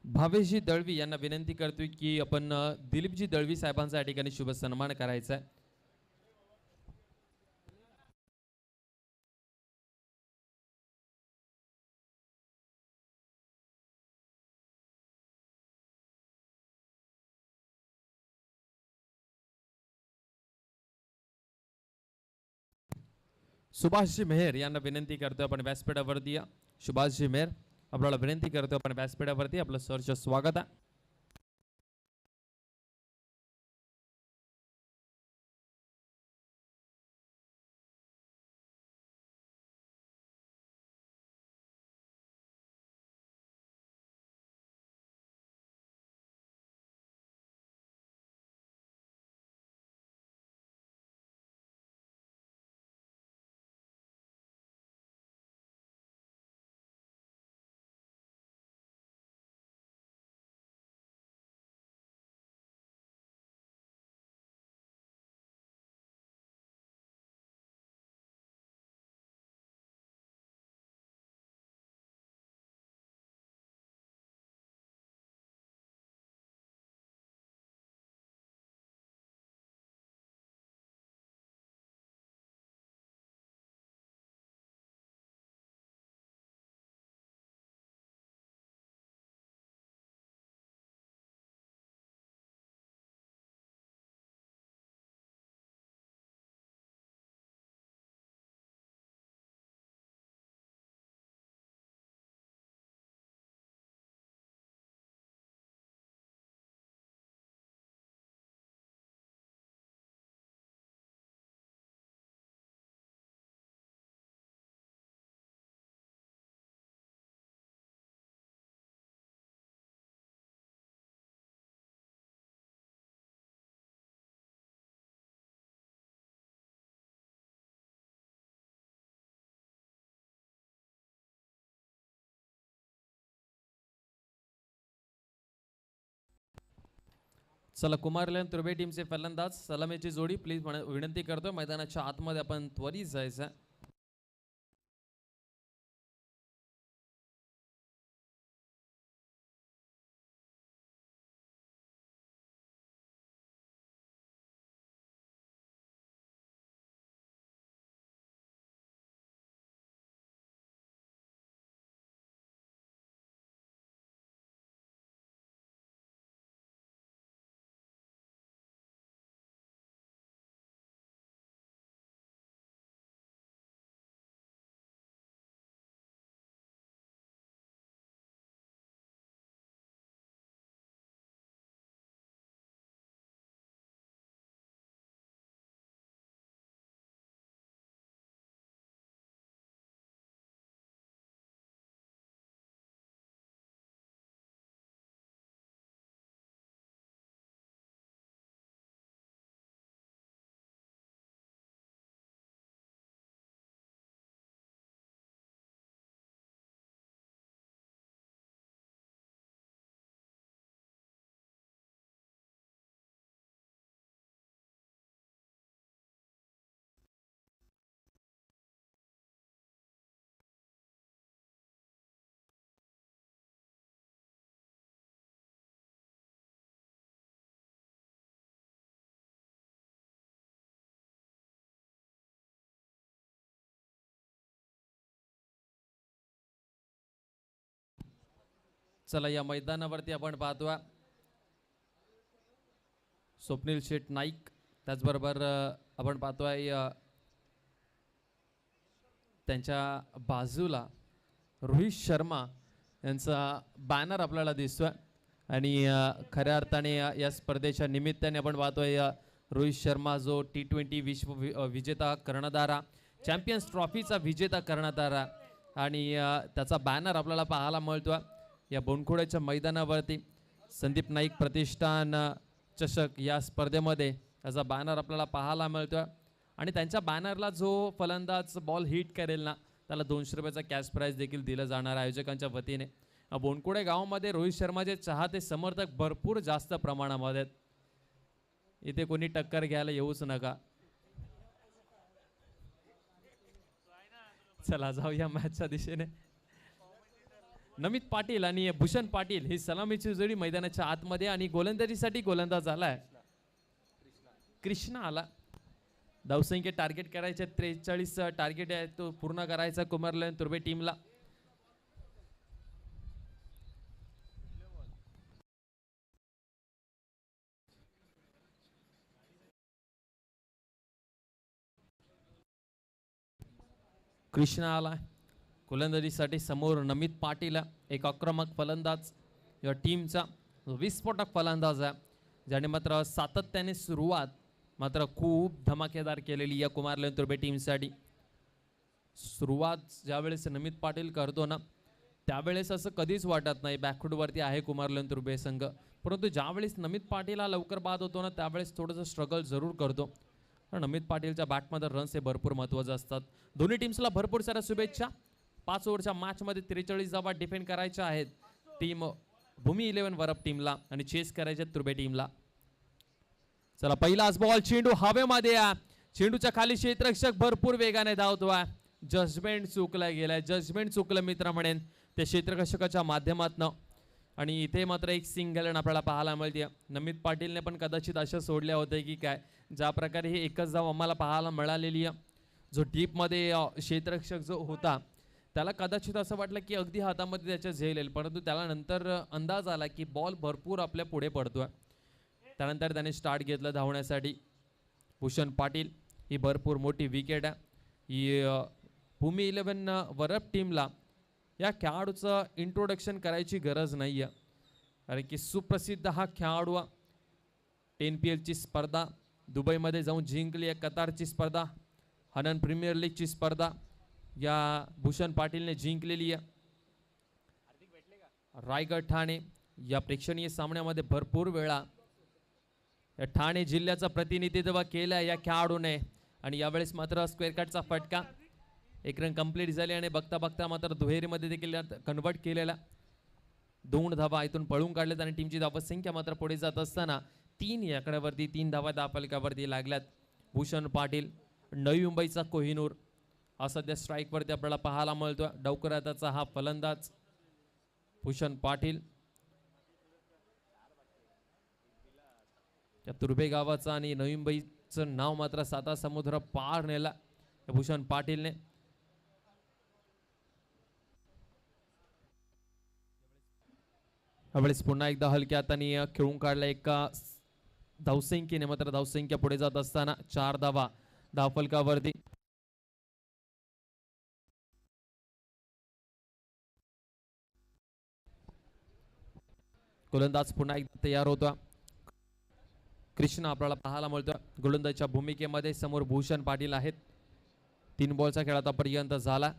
भावेशजी दळवी यांना विनंती करतोय की आपण दिलीपजी दळवी साहेबांचा या ठिकाणी शुभ सन्मान करायचा आहे. सुभाषजी मेहर यांना विनंती करतोय आपण व्यासपीठावरती या. सुभाषजी मेहर आपल्याला विनंती करतोय आपण व्यासपीठावरती. आपलं सरचं स्वागत आहे. चला कुमारलन तुर्बे टीमचे फलंदाज सलामीची जोडी प्लीज विनंती करतो मैदानाच्या आतमध्ये आपण त्वरित जायचं. चला या मैदानावरती आपण पाहतो स्वप्नील शेठ नाईक, त्याचबरोबर आपण पाहतोय त्यांच्या बाजूला रोहित शर्मा यांचा बॅनर आपल्याला दिसतोय आणि खऱ्या अर्थाने या स्पर्धेच्या निमित्ताने आपण पाहतोय रोहित शर्मा जो T20 विश्व विजेता कर्णधार, चॅम्पियन्स ट्रॉफीचा विजेता कर्णधार आणि त्याचा बॅनर आपल्याला पाहायला मिळतोय या बोनखोड्याच्या मैदानावरती. संदीप नाईक प्रतिष्ठान चषक या स्पर्धेमध्ये त्याचा बॅनर आपल्याला पाहायला मिळतोय आणि त्यांच्या बॅनरला जो फलंदाज बॉल हिट करेल ना त्याला 200 रुपयाचा कॅश प्राइज देखील दिलं जाणार आयोजकांच्या वतीने. बोनखोडे गावामध्ये रोहित शर्माचे चाहते समर्थक भरपूर जास्त प्रमाणामध्ये आहेत. इथे कोणी टक्कर घ्यायला येऊच नका. चला जाऊया मॅचच्या दिशेने. नमित पाटील आणि भूषण पाटील ही सलामीची जोडी मैदानाच्या आतमध्ये आणि गोलंदाजीसाठी गोलंदाज आलाय कृष्णा आला. धावसंख्या टार्गेट करायचे 43 टार्गेट आहे तो पूर्ण करायचा कुमारलन तुर्बे टीमला. कृष्णा आला गोलंदाजीसाठी. समोर नमित पाटील एक आक्रमक फलंदाज या टीमचा विस्फोटक फलंदाज आहे ज्याने मात्र सातत्याने सुरुवात मात्र खूप धमाकेदार केलेली या कुमारलन तुर्बे टीमसाठी. सुरुवात ज्यावेळेस नमित पाटील करतो ना त्यावेळेस असं कधीच वाटत नाही बॅकफूटवरती आहे कुमारलन तुर्बे संघ, परंतु ज्यावेळेस नमित पाटीलला लवकर बाद होतो ना त्यावेळेस थोडंसं स्ट्रगल जरूर करतो. नमित पाटीलच्या बॅटमध्ये रन्स हे भरपूर महत्त्वाचे असतात. दोन्ही टीम्सला भरपूर साऱ्या शुभेच्छा. 5 ओव्हरच्या मॅचमध्ये 43 धावा डिफेंड करायच्या आहेत टीम भूमी 11 वरप टीमला आणि चेस करायचे तुर्बे टीमला. चला पहिलाच बॉल, चेंडू हवेमध्ये, चेंडूच्या खाली क्षेत्ररक्षक भरपूर वेगाने धावतोय. जजमेंट चुकलं गेलंय, जजमेंट चुकलं मित्र म्हणेन ते क्षेत्ररक्षकाच्या माध्यमातून आणि इथे मात्र एक सिंगल रन आपल्याला पाहायला मिळते. नमित पाटीलने पण कदाचित अशा सोडल्या होत्या की काय ज्या प्रकारे हे एकच धाव आम्हाला पाहायला मिळालेली आहे. जो डीपमध्ये क्षेत्ररक्षक जो होता त्याला कदाचित असं वाटलं की अगदी हातामध्ये त्याच्या झेल येईल, परंतु त्याला नंतर अंदाज आला की बॉल भरपूर आपल्या पुढे पडतोय. त्यानंतर त्याने स्टार्ट घेतलं धावण्यासाठी. भूषण पाटील ही भरपूर मोठी विकेट आहे. ही भूमी 11 वरप टीमला या खेळाडूचं इंट्रोडक्शन करायची गरज नाही आहे कारण की सुप्रसिद्ध हा खेळाडू 10PL ची स्पर्धा दुबईमध्ये जाऊन जिंकली आहे. कतारची स्पर्धा, हनन प्रीमियर लीगची स्पर्धा या भूषण पाटीलने जिंकलेली आहे. रायगड ठाणे या प्रेक्षणीय सामन्यामध्ये भरपूर वेळा या ठाणे जिल्ह्याचं प्रतिनिधित्व केलं या खेळाडूने आणि यावेळेस मात्र स्क्वेअर कटचा फटका. एक रन कंप्लीट झाले आणि बघता बघता मात्र दुहेरीमध्ये देखील कन्वर्ट केलेला. 2 धावा इथून पळून काढल्यात आणि टीमची धावसंख्या मात्र पुढे जात असताना 3 याकड्यावरती 3 धावा दाफलकावरती लागल्यात. भूषण पाटील, नवी मुंबईचा कोहिनूर हा सध्या स्ट्राईक वरती आपल्याला पाहायला मिळतोय. डौकराताचा हा फलंदाज भूषण पाटील, त्या तुर्भे गावाचा आणि नवी मुंबईचं नाव मात्र साता समुद्र पार नेला भूषण पाटीलने. यावेळेस पुन्हा एकदा हलक्या हाताने खेळून काढला एका धावसंख्येने, मात्र धावसंख्या पुढे जात असताना 4 धावा धावफलकावरती. गोलंदाज पुन्हा एकदा तयार होता. कृष्णा आपल्याला पाहायला मिळतो गोलंदाजच्या भूमिकेमध्ये. समोर भूषण पाटील आहेत. 3 बॉलचा खेळ आतापर्यंत झाला.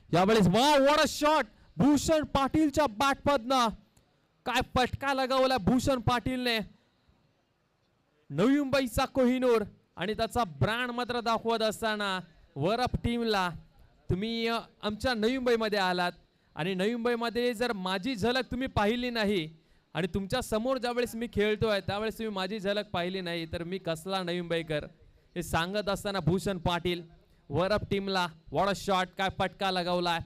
यावेळेस व्हाट अ शॉट भूषण पाटीलच्या बॅटमधनं. काय फटका लगावला भूषण पाटीलने. नवी मुंबईचा कोहिनूर आणि त्याचा ब्रँड मात्र दाखवत असताना वरअप टीमला तुम्ही आमच्या नवी मुंबईमध्ये आलात आणि नवी मुंबईमध्ये जर माझी झलक तुम्ही पाहिली नाही आणि तुमच्या समोर ज्यावेळेस मी खेळतोय त्यावेळेस तुम्ही माझी झलक पाहिली नाही तर मी कसला नवी मुंबईकर हे सांगत असताना भूषण पाटील वरअप टीमला व्हाट अ शॉट. काय फटका लगावलाय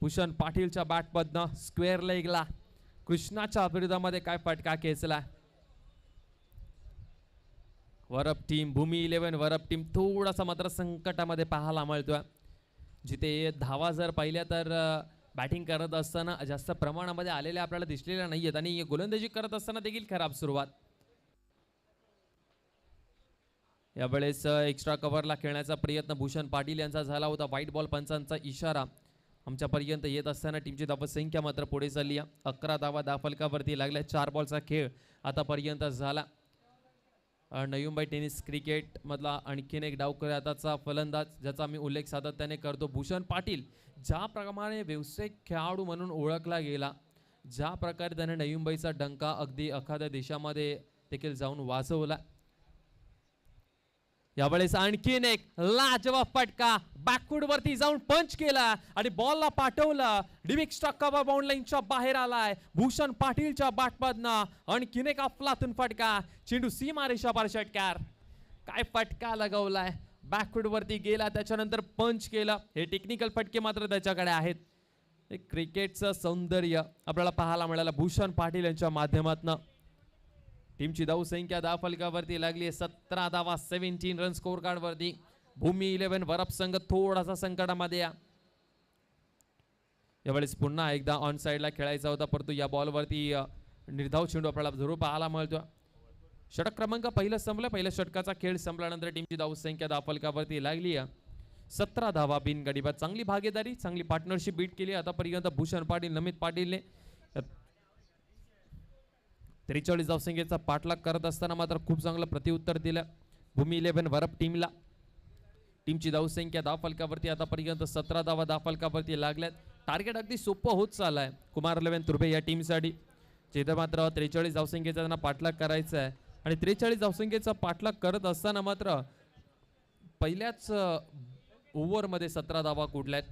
भूषण पाटीलच्या बॅटमधनं. स्क्वेअर लेगला कृष्णाच्या विरोधामध्ये काय फटका खेचला. वरअप टीम, भूमी 11 वरअप टीम थोडासा मात्र संकटामध्ये पाहायला मिळतोय. जिथे धावा जर पाहिल्या तर बॅटिंग करत असताना जास्त प्रमाणामध्ये आलेल्या आपल्याला दिसलेल्या नाहीयेत आणि गोलंदाजी करत असताना देखील खराब सुरुवात. यावेळेस एक्स्ट्रा कव्हरला खेळण्याचा प्रयत्न भूषण पाटील यांचा झाला होता. व्हाईट बॉल पंचांचा इशारा आमच्यापर्यंत येत असताना टीमची धावसंख्या मात्र पुढे चालली. 11 धावा धावफलकावरती लागल्या. 4 बॉलचा खेळ आतापर्यंत झाला. नवी मुंबई टेनिस क्रिकेट मधला आणखीन एक डावकऱ्याचा फलंदाज ज्याचा मी उल्लेख सातत्याने करतो भूषण पाटील. ज्या प्रमाणे व्यावसायिक खेळाडू म्हणून ओळखला गेला, ज्या प्रकारे त्याने नवी मुंबईचा डंका अगदी एखाद्या देशामध्ये देखील जाऊन वाजवला. यावेळेस आणखीन एक लाजवाब फटका बॅकवूड वरती जाऊन पंच केला आणि बॉलला पाठवलं. डिविक स्टॉक कव्हर बाउंड लाईनच्या बाहेर आलाय भूषण पाटीलच्या बॅटमधनं. आणखीन एक अफलातून फटका, चेंडू सीमा रेषापार षटकार. काय फटका लगावलाय, बॅकवूड वरती गेला त्याच्यानंतर पंच केलं. हे टेक्निकल फटके मात्र त्याच्याकडे आहेत. क्रिकेटचं सौंदर्य आपल्याला पाहायला मिळालं भूषण पाटील यांच्या माध्यमातून. टीमची धावसंख्या धावफलकावरती लागली आहे 17 धावा 17 रन स्कोर कार्ड वरती. भूमी 11 वरअप संघ थोडासा संकटामध्ये. यावेळेस पुन्हा एकदा ऑन साइडला खेळायचा होता परंतु या बॉलवरती निर्धाव चेंडू आपल्याला जरूर पाहायला मिळतो. षटक क्रमांक पहिलं संपलं. पहिल्या षटकाचा खेळ संपल्यानंतर टीमची धावसंख्या धावफलकावरती लागली आहे 17 धावा बिनगडीबाद. चांगली भागीदारी, चांगली पार्टनरशिप बीट केली आतापर्यंत भूषण पाटील, नमित पाटीलने. 43 धावसंख्येचा पाठलाग करत असताना मात्र खूप चांगलं प्रत्युत्तर दिलं भूमी 11 वरअप टीमला. टीमची धावसंख्या धावफलकावरती आतापर्यंत 17 धावा धावफलकावरती लागल्यात. टार्गेट अगदी सोपं होत चाललंय कुमार 11 तुर्भे या टीमसाठी, जिथे मात्र 43 धावसंख्येचा त्यांना पाठलाग करायचा आहे आणि 43 धावसंख्येचा पाठलाग करत असताना मात्र पहिल्याच ओव्हरमध्ये 17 धावा कुठल्यात.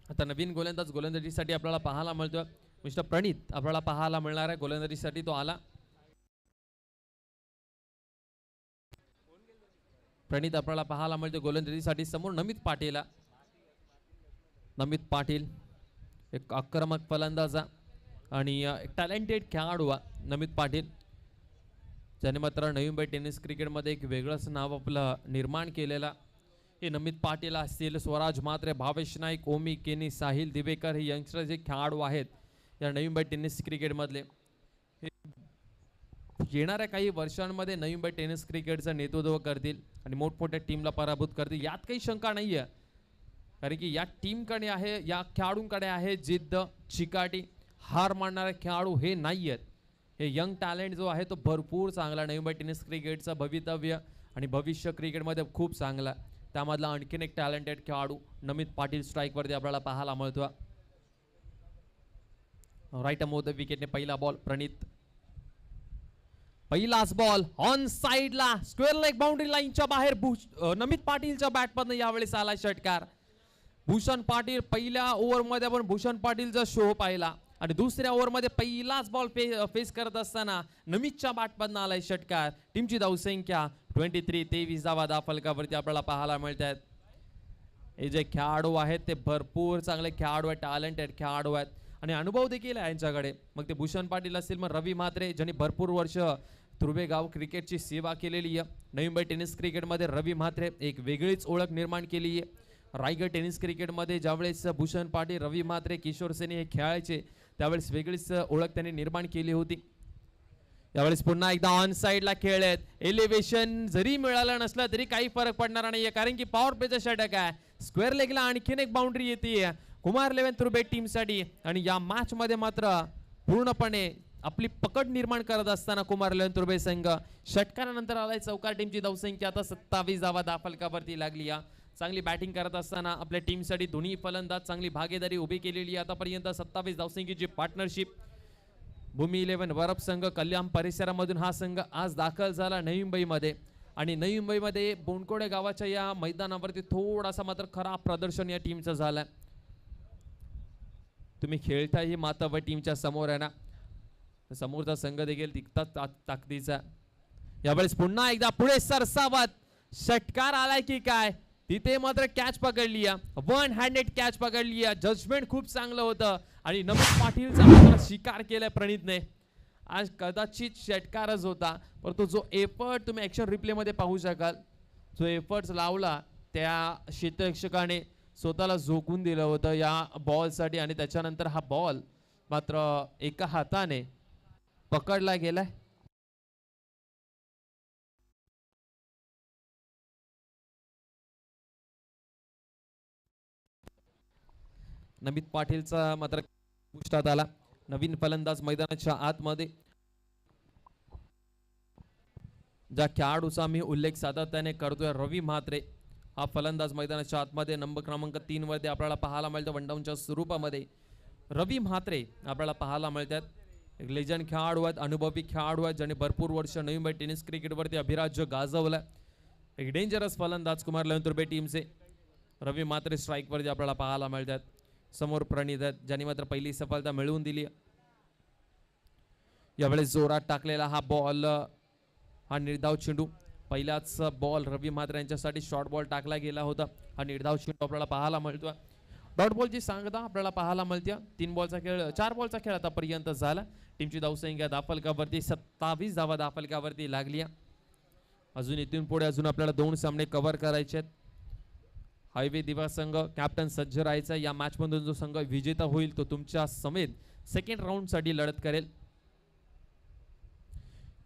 आता नवीन गोलंदाज गोलंदाजीसाठी आपल्याला पाहायला मिळतोय मिस्टर प्रणित आपल्याला पाहायला मिळणार आहे. गोलंदाजीसाठी तो आला. प्रणित आपल्याला पाहायला मिळतो गोलंदाजीसाठी. समोर नमित पाटील. नमित पाटील एक आक्रमक फलंदाज आणि एक टॅलेंटेड खेळाडू नमित पाटील, ज्याने मात्र नवी मुंबई टेनिस क्रिकेटमध्ये एक वेगळंच नाव आपलं निर्माण केलेलं. हे नमित पाटील असतील, स्वराज म्हात्रे, भावेश नाईक, ओमी केनी, साहिल दिवेकर हे यंगस्टर जे खेळाडू आहेत या नवी मुंबई टेनिस क्रिकेटमधले, हे येणाऱ्या काही वर्षांमध्ये नवी मुंबई टेनिस क्रिकेटचं नेतृत्व करतील आणि मोठमोठ्या टीमला पराभूत करतील यात काही शंका नाही आहे. कारण की या टीमकडे आहे, या खेळाडूंकडे आहे जिद्द, चिकाटी. हार मानणारे खेळाडू हे नाही आहेत. हे यंग टॅलेंट जो आहे तो भरपूर चांगला. नवी मुंबई टेनिस क्रिकेटचं भवितव्य आणि भविष्य क्रिकेटमध्ये खूप चांगला. त्यामधला आणखीन एक टॅलेंटेड खेळाडू नमित पाटील स्ट्राईकवरती आपल्याला पाहायला मिळतो. राईट अमोद विकेटने पहिला बॉल प्रणित. पहिलाच बॉल ऑन साइडला स्क्वेअर लेग बाउंड्री लाईनच्या बाहेर नमित पाटीलच्या बॅटमधनं यावेळेस आला षटकार. भूषण पाटील पहिल्या ओव्हरमध्ये आपण भूषण पाटीलचा शो पाहिला आणि दुसऱ्या ओव्हरमध्ये पहिलाच बॉल फेस करत असताना नमितच्या बॅटमधनं आलाय षटकार. टीमची धावसंख्या 23. 23 धावा फलकावरती आपल्याला पाहायला मिळत आहेत. हे जे खेळाडू आहेत ते भरपूर चांगले खेळाडू आहेत, टॅलेंटेड खेळाडू आहेत आणि अनुभव देखील आहे यांच्याकडे. मग ते भूषण पाटील असतील, मग रवी म्हात्रे ज्यांनी भरपूर वर्ष तुर्भेगाव क्रिकेटची सेवा केलेली आहे. नवी मुंबई टेनिस क्रिकेटमध्ये रवी म्हात्रे एक वेगळीच ओळख निर्माण केली आहे. रायगड टेनिस क्रिकेटमध्ये ज्यावेळेस भूषण पाटील, रवी म्हात्रे, किशोर सेनी हे खेळायचे त्यावेळेस वेगळीच ओळख त्यांनी निर्माण केली होती. यावेळेस पुन्हा एकदा ऑन साइडला खेळ आहेत. एलिव्हेशन जरी मिळालं नसलं तरी काही फरक पडणार नाहीये, कारण की पॉवर प्लेचा षटक आहे. स्क्वेअर लेगला आणखीन एक बाउंड्री येते कुमार 11 तुर्भे टीमसाठी आणि या मॅच मध्ये मात्र पूर्णपणे आपली पकड निर्माण करत असताना कुमार 11 तुर्भे संघ षटकारानंतर आलाय चौकार. टीमची धावसंख्या आता 27 धावा फलकावरती लागली. चांगली बॅटिंग करत असताना आपल्या टीमसाठी दोन्ही फलंदाज चांगली भागीदारी उभी केलेली. आतापर्यंत 27 धावसंख्येची पार्टनरशिप. भूमी 11 वरप संघ कल्याण परिसरामधून हा संघ आज दाखल झाला नवी मुंबईमध्ये आणि नवी मुंबईमध्ये बोनकोडे गावाच्या या मैदानावरती थोडासा मात्र खराब प्रदर्शन या टीमचं झालं. तुम्ही खेळताही मातव टीमच्या समोर आहे ना, समोरचा संघ देखील तितकाच ताकदीचा. यावेळेस पुन्हा एकदा पुढे सरसावत षटकार आलाय की काय, तिथे मात्र कॅच पकडली, वन हँडेड कॅच पकडली. जजमेंट खूप चांगलं होतं आणि नमित पाटीलचा मात्र शिकार केलाय प्रणितने. आज कदाचित षटकारच होता, परंतु जो एफर्ट तुम्ही ऍक्शन रिप्ले मध्ये पाहू शकाल, जो एफर्ट लावला त्या क्षेत्ररक्षकाने स्वतःला झोकून दिलं होतं या बॉलसाठी आणि त्याच्यानंतर हा बॉल मात्र एका हाताने पकडला गेलाय. नमित पाटीलचा मात्र पुष्टात आला. नवीन फलंदाज मैदानाच्या आतमध्ये. ज्या खेळाडूचा मी उल्लेख सातत्याने करतोय रवी म्हात्रे, हा फलंदाज मैदानाच्या आतमध्ये नंबर क्रमांक 3 वरती आपल्याला पाहायला मिळतो. वनडाऊनच्या स्वरूपामध्ये रवी म्हात्रे आपल्याला पाहायला मिळतात. एक लेजंड खेळाडू आहेत, अनुभवी खेळाडू आहेत, ज्यांनी भरपूर वर्ष नवी मुंबई टेनिस क्रिकेटवरती अभिराज्य गाजवलं. एक डेंजरस फलंदाज कुमार 11 तुर्भे टीमचे रवी म्हात्रे स्ट्राईक वरती आपल्याला पाहायला मिळतात. समोर प्रणित आहेत, ज्यांनी मात्र पहिली सफलता मिळवून दिली. यावेळेस जोरात टाकलेला हा बॉल, हा निर्धाव चेंडू, पहिलाच बॉल रवी म्हात्रे यांच्यासाठी शॉर्ट बॉल टाकला गेला होता. हा निर्धाव चेंडू आपल्याला पाहायला मिळतो. डॉट बॉलची सांगता आपल्याला पाहायला मिळते. 4 बॉलचा खेळ आतापर्यंत झाला. टीमची धावसंख्या दाफलकावरती 27 धावा दाफलकावरती लागली. अजून इथून पुढे अजून आपल्याला 2 सामने कव्हर करायचे आहेत. हायवे दिवा संघ कॅप्टन सज्ज राहायचा. या मॅच मधून जो संघ विजेता होईल तो तुमच्या समेत सेकंड राऊंड साठी लढत करेल.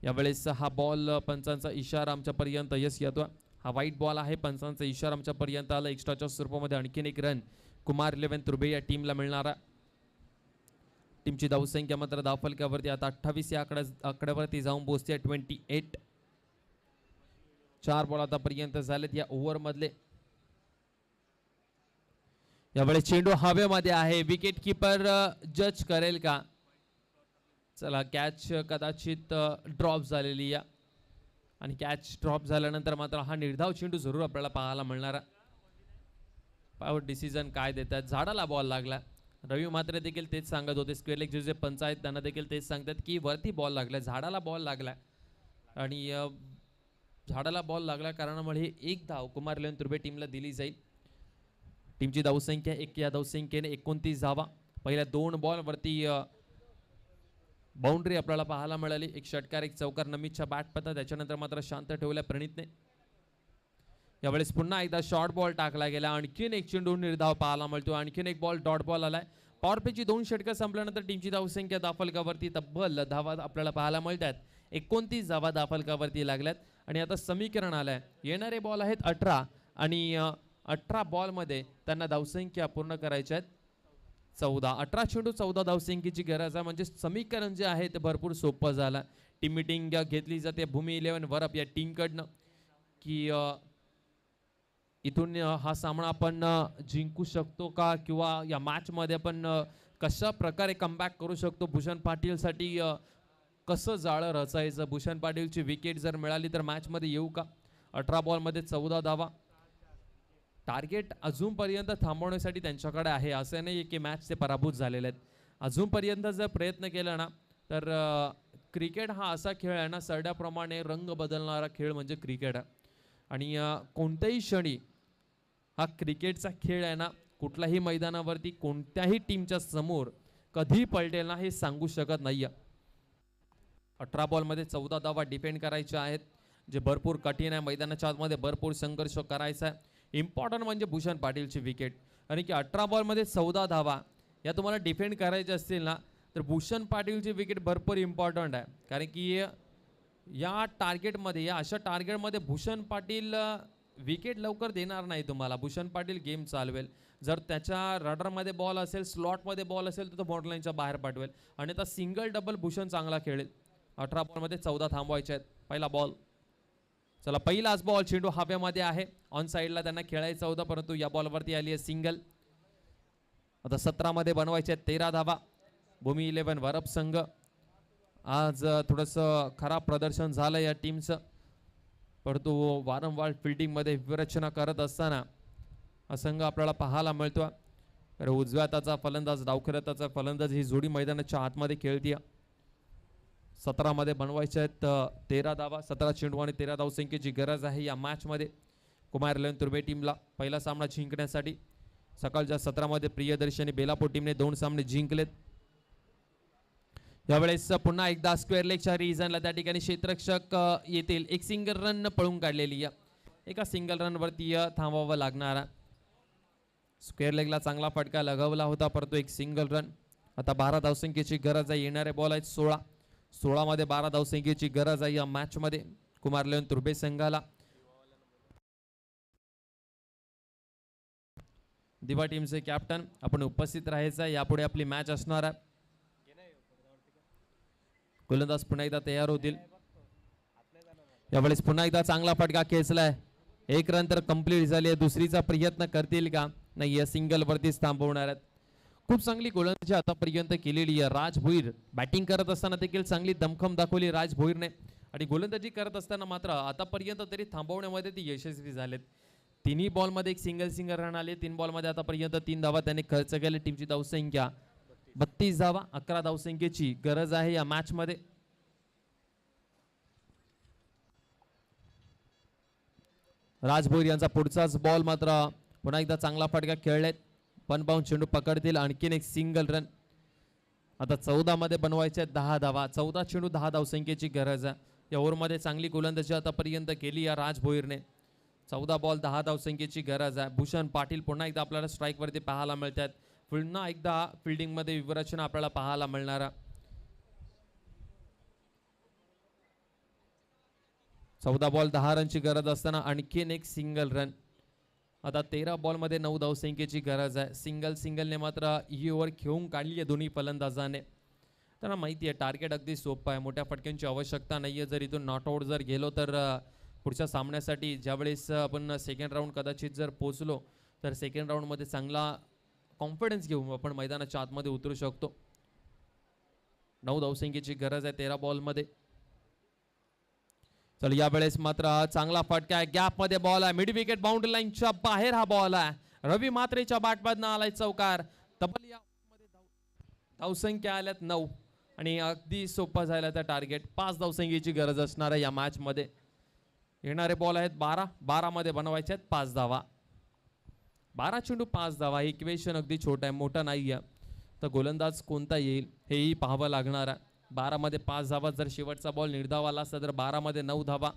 यावेळेस हा बॉल पंचांचा इशारा आमच्या पर्यंत यस येतो. हा वाईट बॉल आहे, पंचांचा इशारा आमच्या पर्यंत आला. एक्स्ट्राच्या स्वरूपामध्ये आणखीन एक रन कुमार 11 तुर्भे या टीमला मिळणारा. टीमची धावसंख्या मात्र धावफलकावरती आता 28 या आकड्यावरती जाऊन पोहोचते. 28. 4 बॉल आतापर्यंत झालेत या ओव्हर मधले. यावेळेस चेंडू हवेमध्ये आहे. विकेट किपर जज करेल का? चला, कॅच कदाचित ड्रॉप झालेली या आणि कॅच ड्रॉप झाल्यानंतर मात्र हा निर्धाव चेंडू जरूर आपल्याला पाहायला मिळणार. पावर डिसिजन काय देतात. झाडाला बॉल लागला. रवी म्हात्रे देखील तेच सांगत होते. स्क्वेअर लेग जे पंच आहेत त्यांना देखील तेच सांगतात की वरती बॉल लागला, झाडाला बॉल लागला आणि झाडाला बॉल लागल्या कारणामुळे एक धाव कुमार 11 तुर्भे टीमला दिली जाईल. टीमची धावसंख्या 1 या धावसंख्येने 29 धावा. पहिल्या 2 बॉल वरती बाउंड्री आपल्याला पाहायला मिळाली. एक षटकार, एक चौकार नमितच्या बॅट पता. त्याच्यानंतर मात्र शांत ठेवल्या प्रणितने. यावेळेस पुन्हा एकदा शॉर्ट बॉल टाकला गेला. आणखीन एक चेंडू निर्धाव पाहायला मिळतो. आणखीन एक बॉल डॉट बॉल आलाय. पॉवर प्लेची 2 षटकं संपल्यानंतर टीमची धावसंख्या दाफलकावरती तब्बल धावा आपल्याला पाहायला मिळतात. 29 धावा दाफलकावरती लागल्यात आणि आता समीकरण आलंय. येणारे बॉल आहेत 18 आणि 18 बॉल मध्ये त्यांना धावसंख्या पूर्ण करायच्या आहेत 14. 18 चेंडू 14 धावसंख्येची गरज आहे. म्हणजे समीकरण जे आहे ते भरपूर सोपं झालं. टीम मीटिंग घेतली जाते भूमी 11 वरप या टीम कडनं की इथून हा सामना आपण जिंकू शकतो का, किंवा या मॅच मध्ये आपण कशा प्रकारे कमबॅक करू शकतो. भूषण पाटील साठी कसं जाळं रचायचं. भूषण पाटीलची विकेट जर मिळाली तर मॅच मध्ये येऊ का. 18 बॉल मध्ये 14 धावा. टार्गेट अजूनपर्यंत थांबवण्यासाठी त्यांच्याकडे आहे, असं नाही की मॅच ते पराभूत झालेले आहेत. अजूनपर्यंत जर प्रयत्न केला ना तर क्रिकेट हा असा खेळ आहे ना, सरड्याप्रमाणे रंग बदलणारा खेळ म्हणजे क्रिकेट आहे. आणि कोणत्याही क्षणी हा क्रिकेटचा खेळ आहे ना, कुठल्याही मैदानावरती कोणत्याही टीमच्या समोर कधी पलटेल ना हे सांगू शकत नाही. 18 बॉलमध्ये 14 धावा डिफेंड करायच्या आहेत, जे भरपूर कठीण आहे. मैदानाच्या आतमध्ये भरपूर संघर्ष करायचा आहे. इम्पॉर्टंट म्हणजे भूषण पाटीलची विकेट, आणि की 18 बॉलमध्ये 14 धावा या तुम्हाला डिफेंड करायचे असतील ना तर भूषण पाटीलची विकेट भरपूर इम्पॉर्टंट आहे. कारण की या टार्गेटमध्ये, या अशा टार्गेटमध्ये भूषण पाटील विकेट लवकर देणार नाही तुम्हाला. भूषण पाटील गेम चालवेल. जर त्याच्या रडारमध्ये बॉल असेल, स्लॉटमध्ये बॉल असेल तर तो बॉर्डरलाईनच्या बाहेर पाठवेल, आणि आता सिंगल डबल भूषण चांगला खेळेल. 18 बॉलमध्ये 14 थांबवायचे आहेत. पहिला बॉल, चला पहिलाच बॉल, चेंडू हवेमध्ये आहे. ऑन साईडला त्यांना खेळायचं होतं, परंतु या बॉलवरती आली आहे सिंगल. आता 17 मध्ये बनवायचे आहेत 13 धावा. भूमी 11 वरप संघ, आज थोडंसं खराब प्रदर्शन झालं या टीमचं, परंतु वारंवार फिल्डिंगमध्ये विरचना करत असताना हा संघ आपल्याला पाहायला मिळतो. तर उजव्या हाताचा फलंदाज, डावखुऱ्याचा फलंदाज ही जोडी मैदानाच्या आतमध्ये खेळतीये. 17 मध्ये बनवायचे आहेत 13 धावा. 17 चेंडू आणि 13 धावसंख्येची गरज आहे या मॅचमध्ये कुमार लेन तुर्बे टीमला पहिला सामना जिंकण्यासाठी. सकाळच्या 17 मध्ये प्रियदर्शनी बेलापूर टीमने 2 सामने जिंकलेत. यावेळेस पुन्हा एकदा स्क्वेअर लेगच्या रिजनला त्या ठिकाणी क्षेत्ररक्षक येतील. एक सिंगल रन पळून काढलेली, एका सिंगल रन वरती थांबावं लागणारा. स्क्वेअर लेगला चांगला फटका लगावला होता, परंतु एक सिंगल रन. आता 12 धावसंख्येची गरज आहे. येणारे बॉल आहेत 16. 16 मध्ये 12 धावसंख्येची गरज आहे या मॅच मध्ये कुमार लेन तुर्बे संघाला. दिवा टीमचे कॅप्टन आपण उपस्थित राहायचं. यापुढे आपली मॅच असणार आहे. गोलंदाज पुन्हा एकदा तयार होतील. यावेळेस पुन्हा एकदा चांगला फटका खेचलाय. एक रन तर कंप्लीट झाली आहे. दुसरीचा प्रयत्न करतील का? नाही, या सिंगल वरतीच थांबवणार आहेत. खूप चांगली गोलंदाजी आतापर्यंत केलेली आहे. राज भोईर बॅटिंग करत असताना देखील चांगली दमखम दाखवली राज भोईरने, आणि गोलंदाजी करत असताना मात्र आतापर्यंत तरी थांबवण्यामध्ये ती यशस्वी झालेत. तिन्ही बॉलमध्ये एक सिंगल रन आले. 3 बॉलमध्ये आतापर्यंत 3 धावा त्याने खर्च केले. टीमची धावसंख्या 32 धावा. 11 धावसंख्येची गरज आहे या मॅच मध्ये. राज भोईर यांचा पुढचाच बॉल मात्र पुन्हा एकदा चांगला फटका खेळलेत. 1 बाउंड चेंडू पकडतील. आणखीन एक सिंगल रन. आता 14 मध्ये बनवायचे 10 धावा. 14 चेंडू 10 धावसंख्येची गरज आहे. या ओव्हरमध्ये चांगली गोलंदाजी आतापर्यंत केली या राज भोईरने. 14 बॉल 10 धावसंख्येची गरज आहे. भूषण पाटील पुन्हा एकदा आपल्याला स्ट्राईक वरती पाहायला मिळतात. पुन्हा एकदा फिल्डिंग मध्ये विरचना आपल्याला पाहायला मिळणार. 14 बॉल 10 रनची गरज असताना आणखीन एक सिंगल रन. आता 13 बॉलमध्ये 9 धावसंख्येची गरज आहे. सिंगलने मात्र ही ओव्हर खेळून काढली आहे दोन्ही फलंदाजाने. त्यांना माहिती आहे टार्गेट अगदी सोपं आहे. मोठ्या फटक्यांची आवश्यकता नाही आहे. जर इथून नॉट आउट जर गेलो तर पुढच्या सामन्यासाठी ज्यावेळेस आपण सेकंड राऊंड कदाचित जर पोहोचलो तर सेकंड राऊंडमध्ये चांगला कॉन्फिडन्स घेऊन आपण मैदानाच्या आतमध्ये उतरू शकतो. 9 धावसंख्येची गरज आहे 13 बॉलमध्ये. चल यावेळेस मात्र चांगला फटका आहे. गॅप मध्ये बॉल आहे. मिड विकेट बाउंड्री लाईनच्या बाहेर हा बॉल आहे. रवी मात्रेच्या बॅटमधनं आलाय चौकार. तब्बल या धावसंख्या आल्यात 9, आणि अगदी सोपं झालं त्या टार्गेट. 5 धावसंख्येची गरज असणार आहे या मॅच मध्ये. येणारे बॉल आहेत 12. 12 मध्ये बनवायचे आहेत 5 धावा. 12 चेंडू 5 धावा. हे इक्वेशन अगदी छोटं आहे, मोठं नाही आहे. तर गोलंदाज कोणता येईल हेही पाहावं लागणार आहे. 12 मध्ये 5 धावा. जर शेवटचा बॉल निर्धाव आला असता तर 12 मध्ये 9 धावा.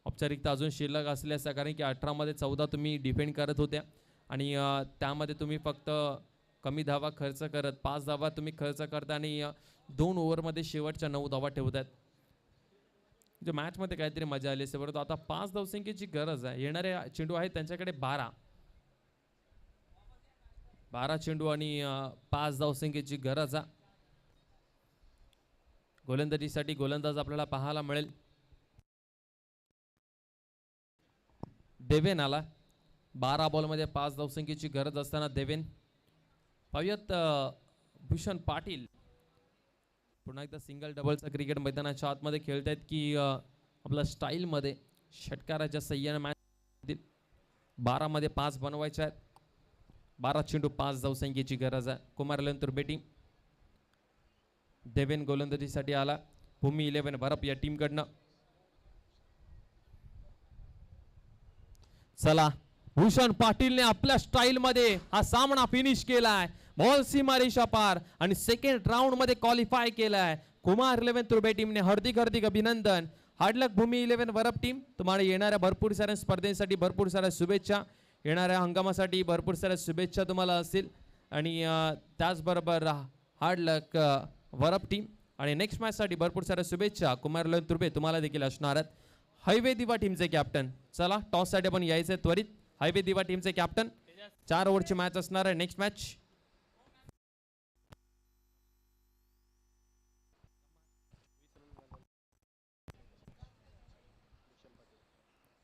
औपचारिकता अजून शिल्लक असल्या असता, कारण की 18 मध्ये 14 तुम्ही डिफेंड करत होत्या, आणि त्यामध्ये तुम्ही फक्त कमी धावा खर्च करत 5 धावा तुम्ही खर्च करता, आणि 2 ओव्हरमध्ये शेवटच्या 9 धावा ठेवतात. म्हणजे मॅचमध्ये काहीतरी मजा आली असते. परंतु आता 5 धावसंख्येची गरज आहे. येणारे चेंडू आहेत त्यांच्याकडे 12 चेंडू आणि 5 धावसंख्येची गरज आहे. गोलंदाजीसाठी गोलंदाज आपल्याला पाहायला मिळेल. देवेन आला. 12 बॉलमध्ये 5 धावसंख्येची गरज असताना देवेन. पाहूयात भूषण पाटील पुन्हा एकदा सिंगल डबलचा क्रिकेट मैदानाच्या आतमध्ये खेळतायत की आपल्या स्टाईलमध्ये षटकाराच्या सह्याने मॅच. 12 मध्ये 5 बनवायचे आहेत. 12 चेंडू 5 धावसंख्येची गरज आहे. कुमार लंतूर बॅटिंग, देवेन गोलंदाजीसाठी आला. भूमी 11 भरप या टीम कडनं. चला, भूषण पाटीलने आपल्या स्टाईल मध्ये हा सामना फिनिश केलाय. बॉल सीमारेषा पार आणि सेकंड राऊंड मध्ये क्वालिफाय केलाय. कुमार 11 तुर्बे टीमने हार्दिक हार्दिक अभिनंदन. हार्डलक भूमी 11 वरप टीम. तुम्हाला येणाऱ्या भरपूर साऱ्या स्पर्धेसाठी भरपूर साऱ्या शुभेच्छा. येणाऱ्या हंगामासाठी भरपूर साऱ्या शुभेच्छा तुम्हाला असतील. आणि त्याचबरोबर हार्डलक वरप टीम आणि नेक्स्ट मॅच साठी भरपूर साऱ्या शुभेच्छा. कुमार 11 तुर्बे तुम्हाला देखील असणार आहेत. हायवे दिवा टीमचे कॅप्टन, चला टॉस साठी पण यायचे त्वरित. हायवे दिवा टीमचे कॅप्टन, 4 ओव्हरची मॅच असणार आहे. नेक्स्ट मॅच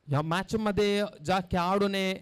या मॅच मध्ये ज्या खेळाडूने